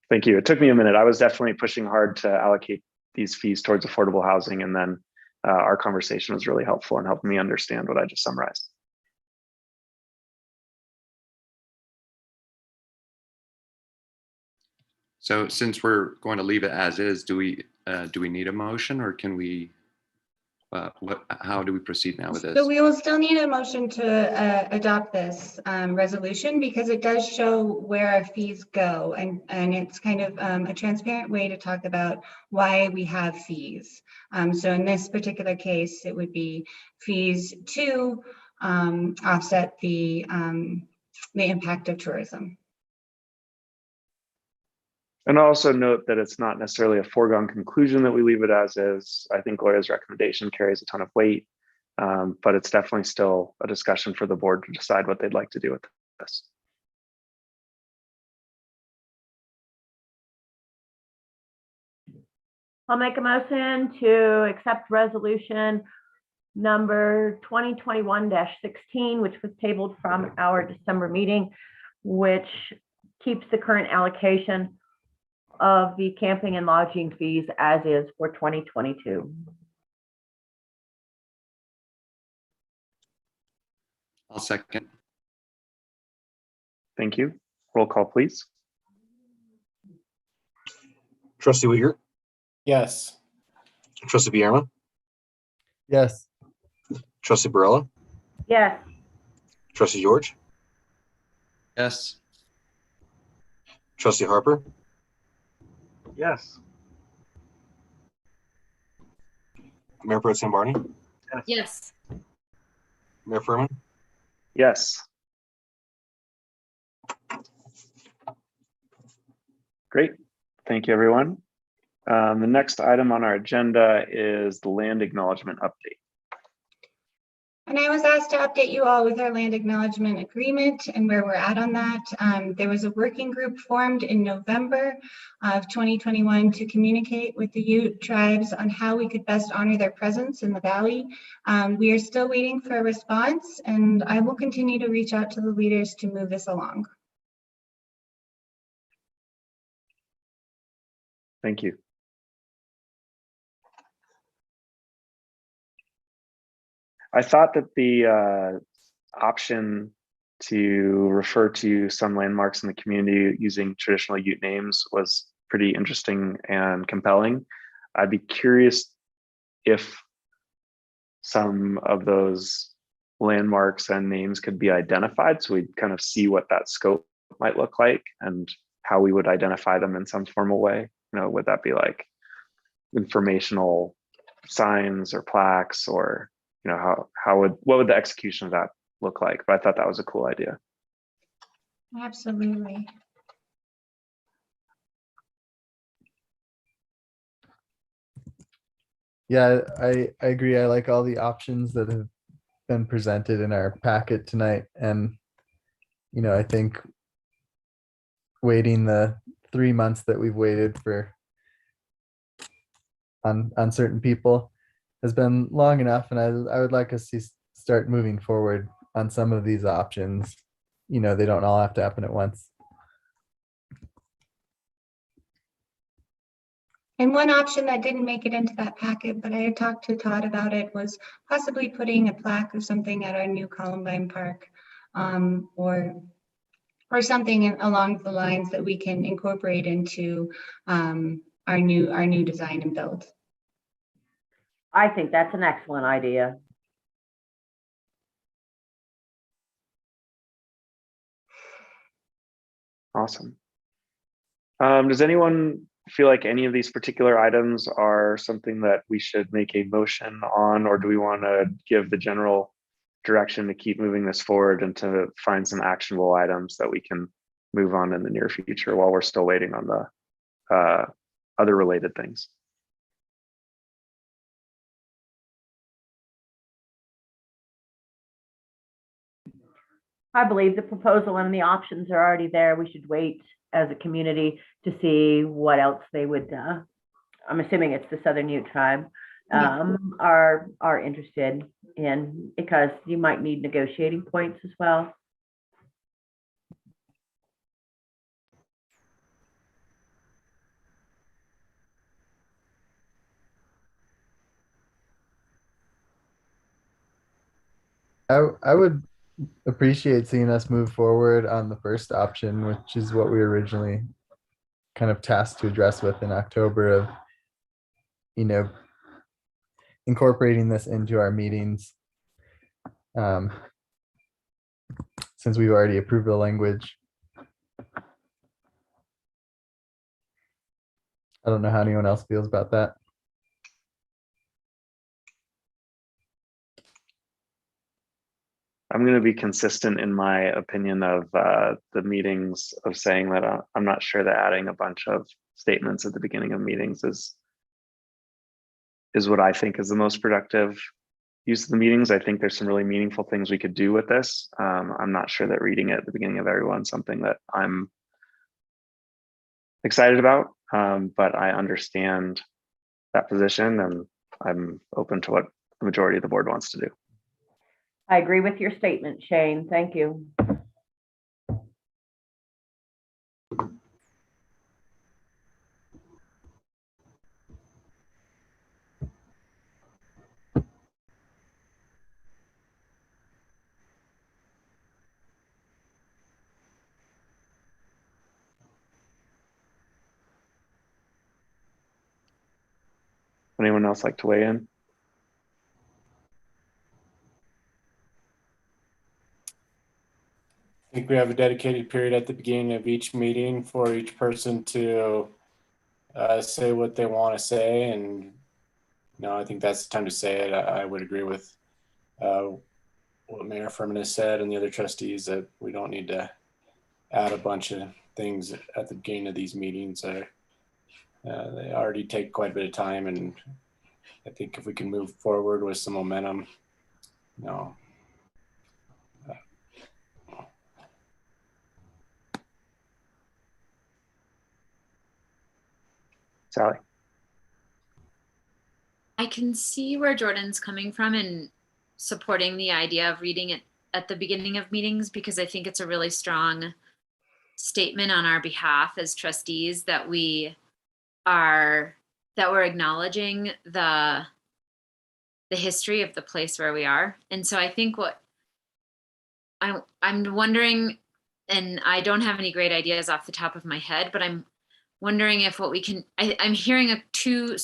Thank you. It took me a minute. I was definitely pushing hard to allocate these fees towards affordable housing, and then our conversation was really helpful in helping me understand what I just summarized. So since we're going to leave it as is, do we need a motion, or can we, how do we proceed now with this? So we will still need a motion to adopt this resolution because it does show where our fees go, and it's kind of a transparent way to talk about why we have fees. So in this particular case, it would be fees to offset the impact of tourism. And also note that it's not necessarily a foregone conclusion that we leave it as is. I think Gloria's recommendation carries a ton of weight, but it's definitely still a discussion for the board to decide what they'd like to do with this. I'll make a motion to accept resolution number 2021-16, which was tabled from our December meeting, which keeps the current allocation of the camping and lodging fees as is for 2022. I'll second. Thank you. Roll call, please. Trustee Uyghur, Yes. Trustee Bierma, Yes. Trustee Barella, Yes. Trustee George, Yes. Trustee Harper, Yes. Mayor Pro Tem Barney, Yes. Mayor Furman, Yes. Great. Thank you, everyone. The next item on our agenda is the land acknowledgement update. And I was asked to update you all with our land acknowledgement agreement and where we're at on that. There was a working group formed in November of 2021 to communicate with the Ute tribes on how we could best honor their presence in the valley. We are still waiting for a response, and I will continue to reach out to the leaders to move this along. Thank you. I thought that the option to refer to some landmarks in the community using traditional Ute names was pretty interesting and compelling. I'd be curious if some of those landmarks and names could be identified so we'd kind of see what that scope might look like and how we would identify them in some formal way. You know, would that be like informational signs or plaques, or you know, what would the execution of that look like? But I thought that was a cool idea. Absolutely. Yeah, I agree. I like all the options that have been presented in our packet tonight. And, you know, I think waiting the 3 months that we've waited for on certain people has been long enough. And I would like us to start moving forward on some of these options. You know, they don't all have to happen at once. And one option that didn't make it into that packet, but I had talked to Todd about it, was possibly putting a plaque or something at our new Columbine Park, or something along the lines that we can incorporate into our new design and build. I think that's an excellent idea. Awesome. Does anyone feel like any of these particular items are something that we should make a motion on, or do we want to give the general direction to keep moving this forward and to find some actionable items that we can move on in the near future while we're still waiting on the other related things? I believe the proposal and the options are already there. We should wait as a community to see what else they would, I'm assuming it's the Southern Ute tribe, are interested in, because you might need negotiating points as well. I would appreciate seeing us move forward on the first option, which is what we were originally kind of tasked to address with in October, of, you know, incorporating this into our meetings. Since we've already approved the language. I don't know how anyone else feels about that. I'm going to be consistent in my opinion of the meetings, of saying that I'm not sure that adding a bunch of statements at the beginning of meetings is what I think is the most productive use of the meetings. I think there's some really meaningful things we could do with this. I'm not sure that reading it at the beginning of everyone's something that I'm excited about, but I understand that position, and I'm open to what the majority of the board wants to do. I agree with your statement, Shane. Thank you. Anyone else like to weigh in? I think we have a dedicated period at the beginning of each meeting for each person to say what they want to say, and no, I think that's the time to say it. I would agree with what Mayor Furman has said and the other trustees, that we don't need to add a bunch of things at the beginning of these meetings. They already take quite a bit of time, and I think if we can move forward with some momentum, no. Sally. I can see where Jordan's coming from in supporting the idea of reading it at the beginning of meetings, because I think it's a really strong statement on our behalf as trustees that we're acknowledging the history of the place where we are. And so I think what I'm wondering, and I don't have any great ideas off the top of my head, but I'm wondering if what we can, I'm hearing two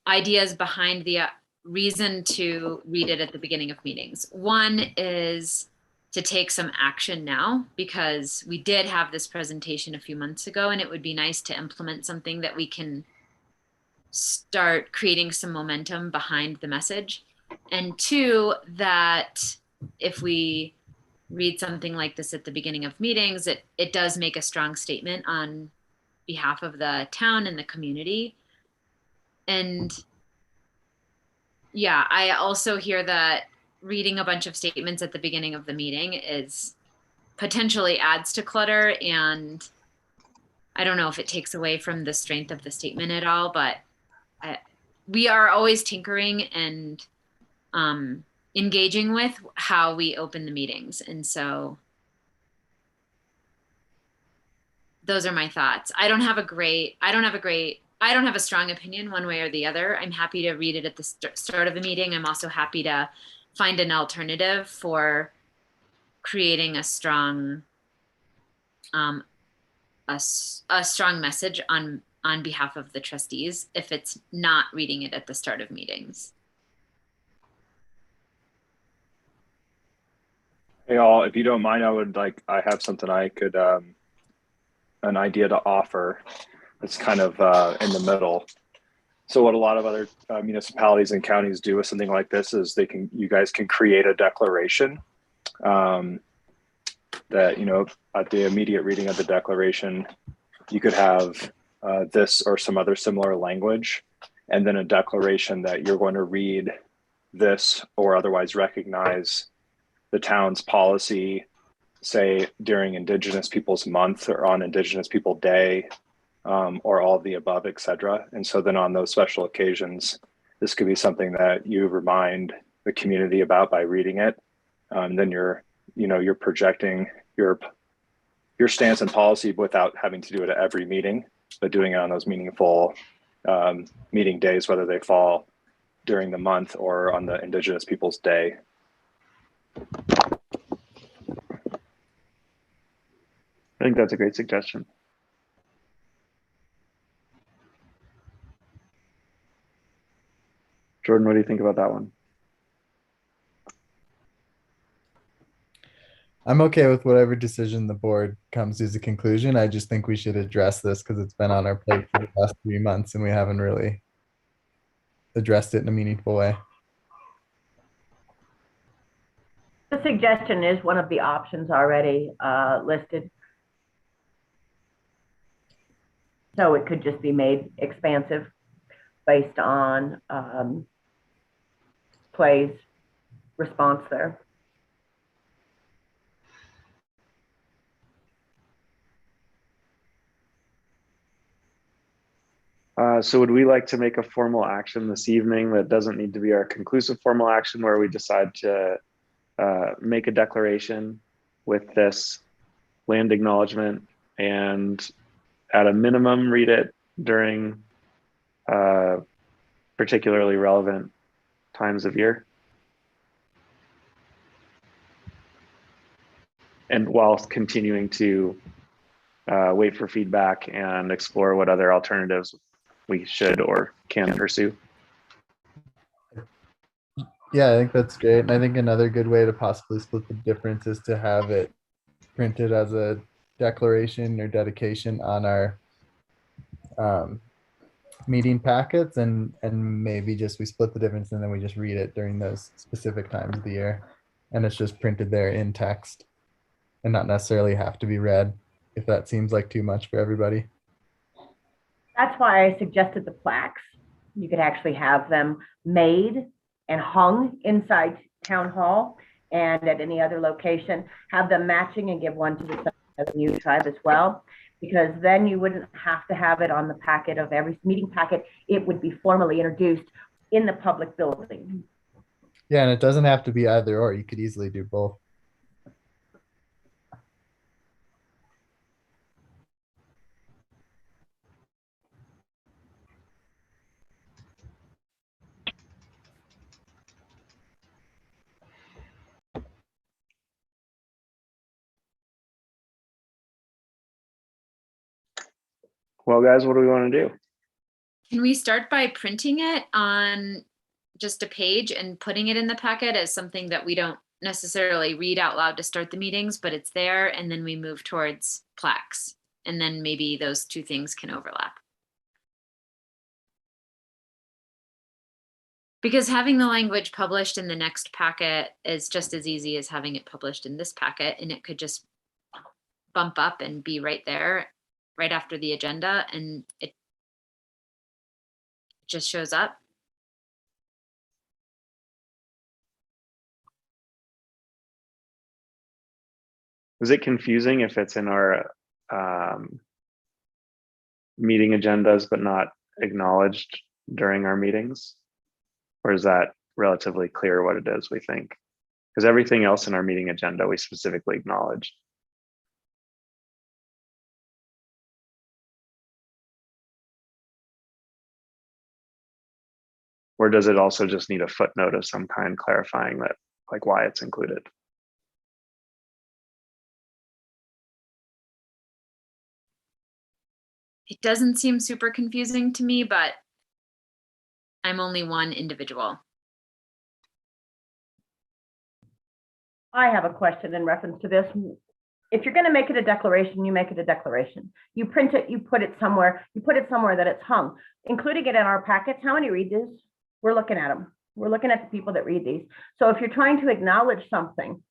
ideas behind the reason to read it at the beginning of meetings. One is to take some action now, because we did have this presentation a few months ago, and it would be nice to implement something that we can start creating some momentum behind the message. And two, that if we read something like this at the beginning of meetings, it does make a strong statement on behalf of the town and the community. And yeah, I also hear that reading a bunch of statements at the beginning of the meeting is potentially adds to clutter, and I don't know if it takes away from the strength of the statement at all, but we are always tinkering and engaging with how we open the meetings. And so those are my thoughts. I don't have a strong opinion one way or the other. I'm happy to read it at the start of the meeting. I'm also happy to find an alternative for creating a strong strong message on behalf of the trustees if it's not reading it at the start of meetings. Hey all, if you don't mind, I have something I could, an idea to offer. It's kind of in the middle. So what a lot of other municipalities and counties do with something like this is you guys can create a declaration that, at the immediate reading of the declaration, you could have this or some other similar language, and then a declaration that you're going to read this or otherwise recognize the town's policy, say during Indigenous Peoples Month or on Indigenous People Day, or all of the above, etc. And so then on those special occasions, this could be something that you remind the community about by reading it. Then you're projecting your stance and policy without having to do it at every meeting, but doing it on those meaningful meeting days, whether they fall during the month or on the Indigenous Peoples Day. I think that's a great suggestion. Jordan, what do you think about that one? I'm okay with whatever decision the board comes to as a conclusion. I just think we should address this because it's been on our plate for the last 3 months and we haven't really addressed it in a meaningful way. The suggestion is one of the options already listed. So it could just be made expansive based on Clay's response there. So would we like to make a formal action this evening that doesn't need to be our conclusive formal action, where we decide to make a declaration with this land acknowledgement and at a minimum read it during particularly relevant times of year? And whilst continuing to wait for feedback and explore what other alternatives we should or can pursue. Yeah, I think that's great. And I think another good way to possibly split the difference is to have it printed as a declaration or dedication on our meeting packets, and maybe just we split the difference and then we just read it during those specific times of the year, and it's just printed there in text and not necessarily have to be read if that seems like too much for everybody. That's why I suggested the plaques. You could actually have them made and hung inside town hall and at any other location, have them matching and give one to the Southern Ute tribe as well, because then you wouldn't have to have it on the packet of every meeting packet. It would be formally introduced in the public building. Yeah, and it doesn't have to be either or. You could easily do both. Well, guys, what do we want to do? Can we start by printing it on just a page and putting it in the packet as something that we don't necessarily read out loud to start the meetings, but it's there, and then we move towards plaques, and then maybe those two things can overlap. Because having the language published in the next packet is just as easy as having it published in this packet, and it could just bump up and be right there, right after the agenda, and it just shows up. Is it confusing if it's in our meeting agendas but not acknowledged during our meetings? Or is that relatively clear what it is, we think? Because everything else in our meeting agenda we specifically acknowledged. Or does it also just need a footnote of some kind clarifying that, like, why it's included? It doesn't seem super confusing to me, but I'm only one individual. I have a question in reference to this. If you're going to make it a declaration, you make it a declaration. You print it, you put it somewhere that it's hung, including it in our packets. How many read these? We're looking at them. We're looking at the people that read these. So if you're trying to acknowledge something,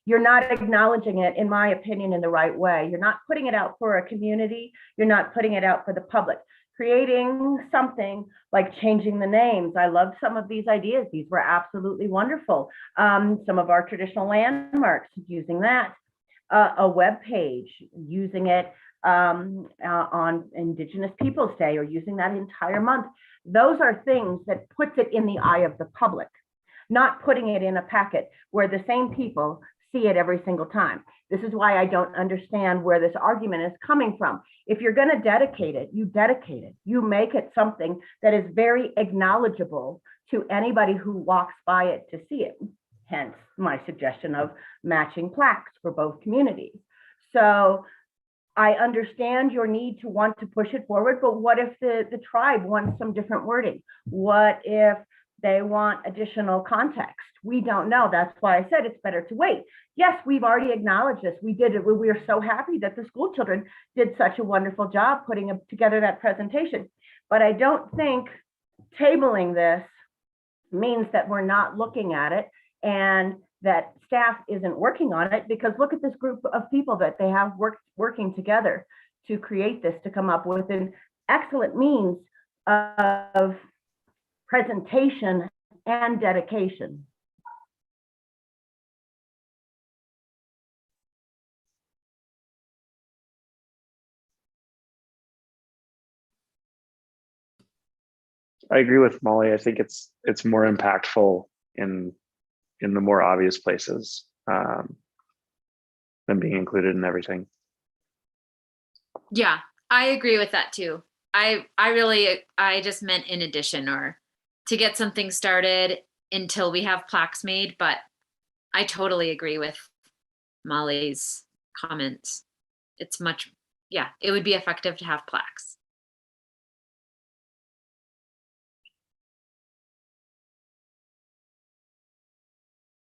you're not acknowledging it, in my opinion, in the right way. You're not putting it out for a community. You're not putting it out for the public. Creating something like changing the names. I loved some of these ideas. These were absolutely wonderful. Some of our traditional landmarks, using that. A web page, using it on Indigenous Peoples Day, or using that entire month. Those are things that puts it in the eye of the public, not putting it in a packet where the same people see it every single time. This is why I don't understand where this argument is coming from. If you're going to dedicate it. You make it something that is very acknowledgeable to anybody who walks by it to see it. Hence my suggestion of matching plaques for both communities. So I understand your need to want to push it forward, but what if the tribe wants some different wording? What if they want additional context? We don't know. That's why I said it's better to wait. Yes, we've already acknowledged this. We did it. We are so happy that the school children did such a wonderful job putting together that presentation. But I don't think tabling this means that we're not looking at it and that staff isn't working on it, because look at this group of people that they have working together to create this, to come up with an excellent means of presentation and dedication. I agree with Molly. I think it's more impactful in the more obvious places than being included in everything. Yeah, I agree with that too. I just meant in addition, or to get something started until we have plaques made, but I totally agree with Molly's comments. It's much, yeah, it would be effective to have plaques.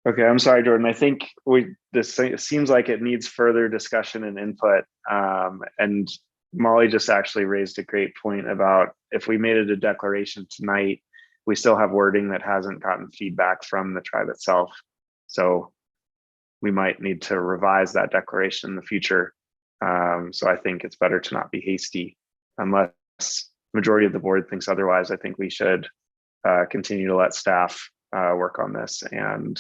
Okay, I'm sorry, Jordan. I think this seems like it needs further discussion and input. And Molly just actually raised a great point about if we made it a declaration tonight, we still have wording that hasn't gotten feedback from the tribe itself. So we might need to revise that declaration in the future. So I think it's better to not be hasty unless majority of the board thinks otherwise. I think we should continue to let staff work on this and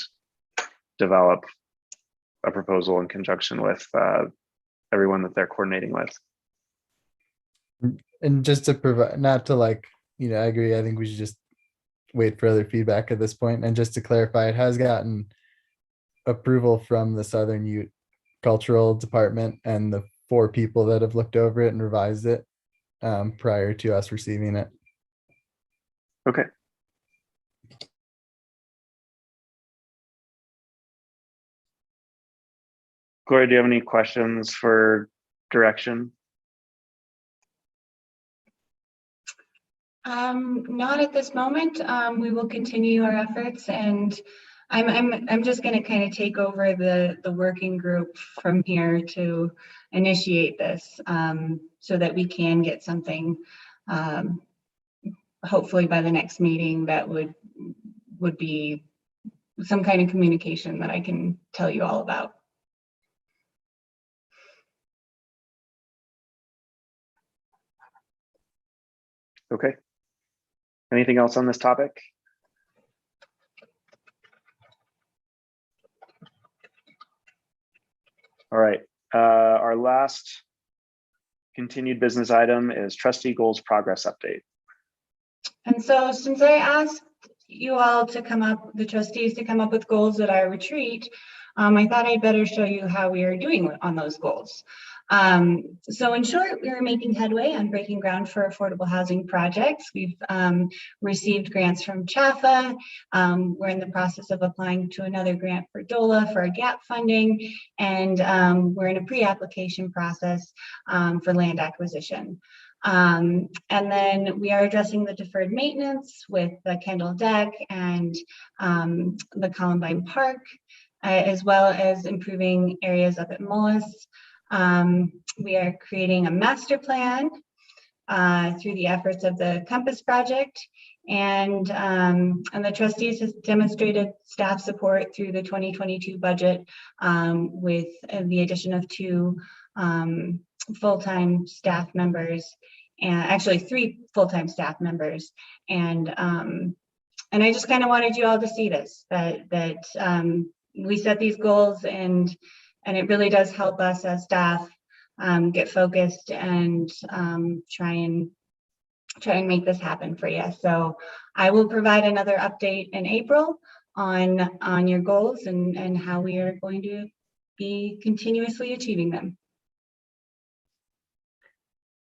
develop a proposal in conjunction with everyone that they're coordinating with. And just to provide, not to like, I agree. I think we should just wait for other feedback at this point. And just to clarify, it has gotten approval from the Southern Ute Cultural Department and the 4 people that have looked over it and revised it prior to us receiving it. Okay. Gloria, do you have any questions for direction? Not at this moment. We will continue our efforts, and I'm just going to kind of take over the working group from here to initiate this, so that we can get something, hopefully by the next meeting, that would be some kind of communication that I can tell you all about. Okay. Anything else on this topic? All right. Our last continued business item is trustee goals progress update. And so since I asked you all to come up, the trustees to come up with goals at our retreat, I thought I'd better show you how we are doing on those goals. So in short, we are making headway on breaking ground for affordable housing projects. We've received grants from CHAFA. We're in the process of applying to another grant for DOLA for our gap funding, and we're in a pre-application process for land acquisition. And then we are addressing the deferred maintenance with the Kendall deck and the Columbine Park, as well as improving areas up at Mullis. We are creating a master plan through the efforts of the Compass Project, and the trustees has demonstrated staff support through the 2022 budget with the addition of 2 full-time staff members, and actually 3 full-time staff members. And I just kind of wanted you all to see this, that we set these goals, and it really does help us as staff get focused and try and make this happen for you. So I will provide another update in April on your goals and how we are going to be continuously achieving them.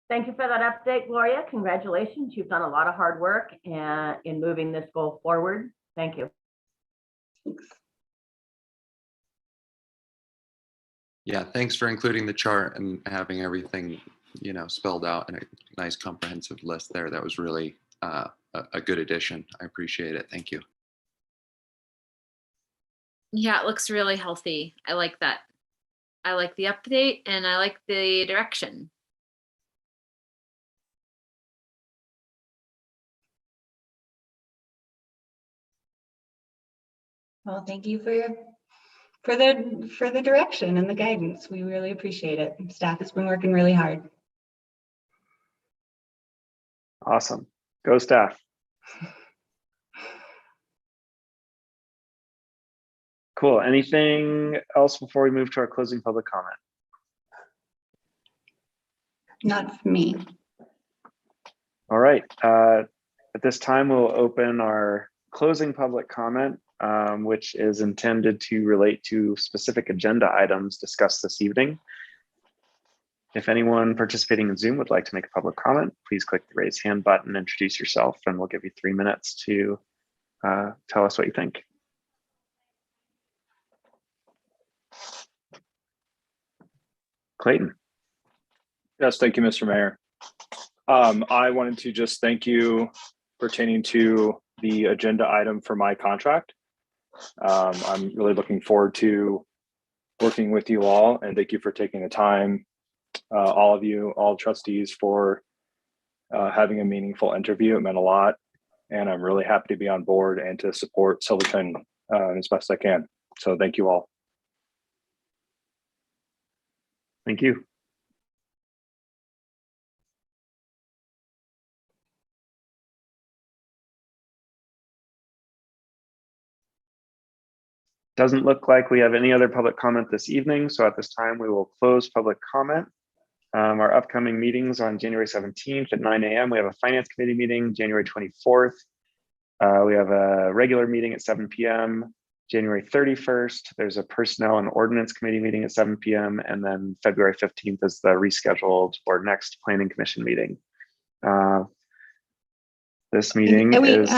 Thank you for that update, Gloria. Congratulations. You've done a lot of hard work in moving this goal forward. Thank you. Thanks. Yeah, thanks for including the chart and having everything, spelled out in a nice comprehensive list there. That was really a good addition. I appreciate it. Thank you. Yeah, it looks really healthy. I like that. I like the update and I like the direction. Well, thank you for the direction and the guidance. We really appreciate it. Staff has been working really hard. Awesome. Go staff. Cool. Anything else before we move to our closing public comment? Not for me. All right. At this time, we'll open our closing public comment, which is intended to relate to specific agenda items discussed this evening. If anyone participating in Zoom would like to make a public comment, please click the raise hand button, introduce yourself, and we'll give you 3 minutes to tell us what you think. Clayton. Yes, thank you, Mr. Mayor. I wanted to just thank you pertaining to the agenda item for my contract. I'm really looking forward to working with you all, and thank you for taking the time all of you, all trustees, for having a meaningful interview. It meant a lot, and I'm really happy to be on board and to support Silverton as best I can. So thank you all. Thank you. Doesn't look like we have any other public comment this evening. So at this time, we will close public comment. Our upcoming meetings on January 17th at 9 a.m. We have a finance committee meeting, January 24th. We have a regular meeting at 7 p.m. January 31st, there's a personnel and ordinance committee meeting at 7 p.m. And then February 15th is the rescheduled or next planning commission meeting. This meeting is,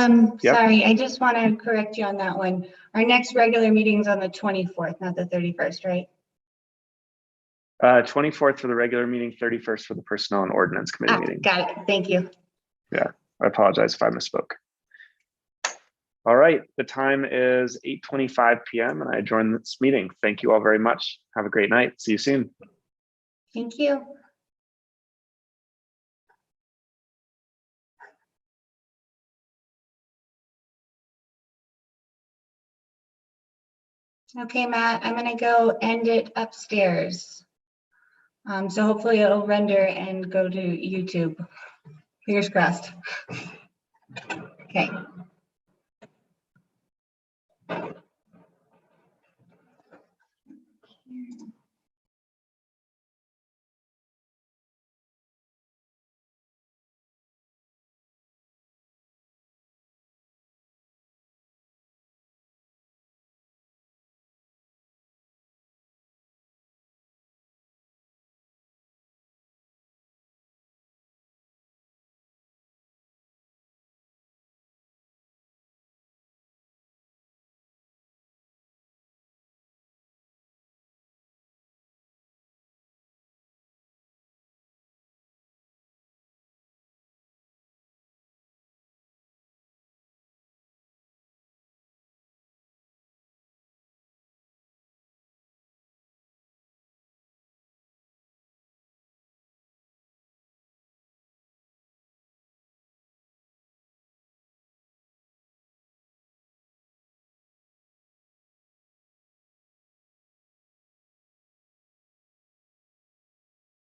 yep. Sorry, I just want to correct you on that one. Our next regular meeting is on the 24th, not the 31st, right? 24th for the regular meeting, 31st for the personnel and ordinance committee meeting. Got it. Thank you. Yeah, I apologize if I misspoke. All right, the time is 8:25 p.m. and I adjourn this meeting. Thank you all very much. Have a great night. See you soon. Thank you. Okay, Matt, I'm gonna go end it upstairs. So hopefully it'll render and go to YouTube. Fingers crossed. Okay.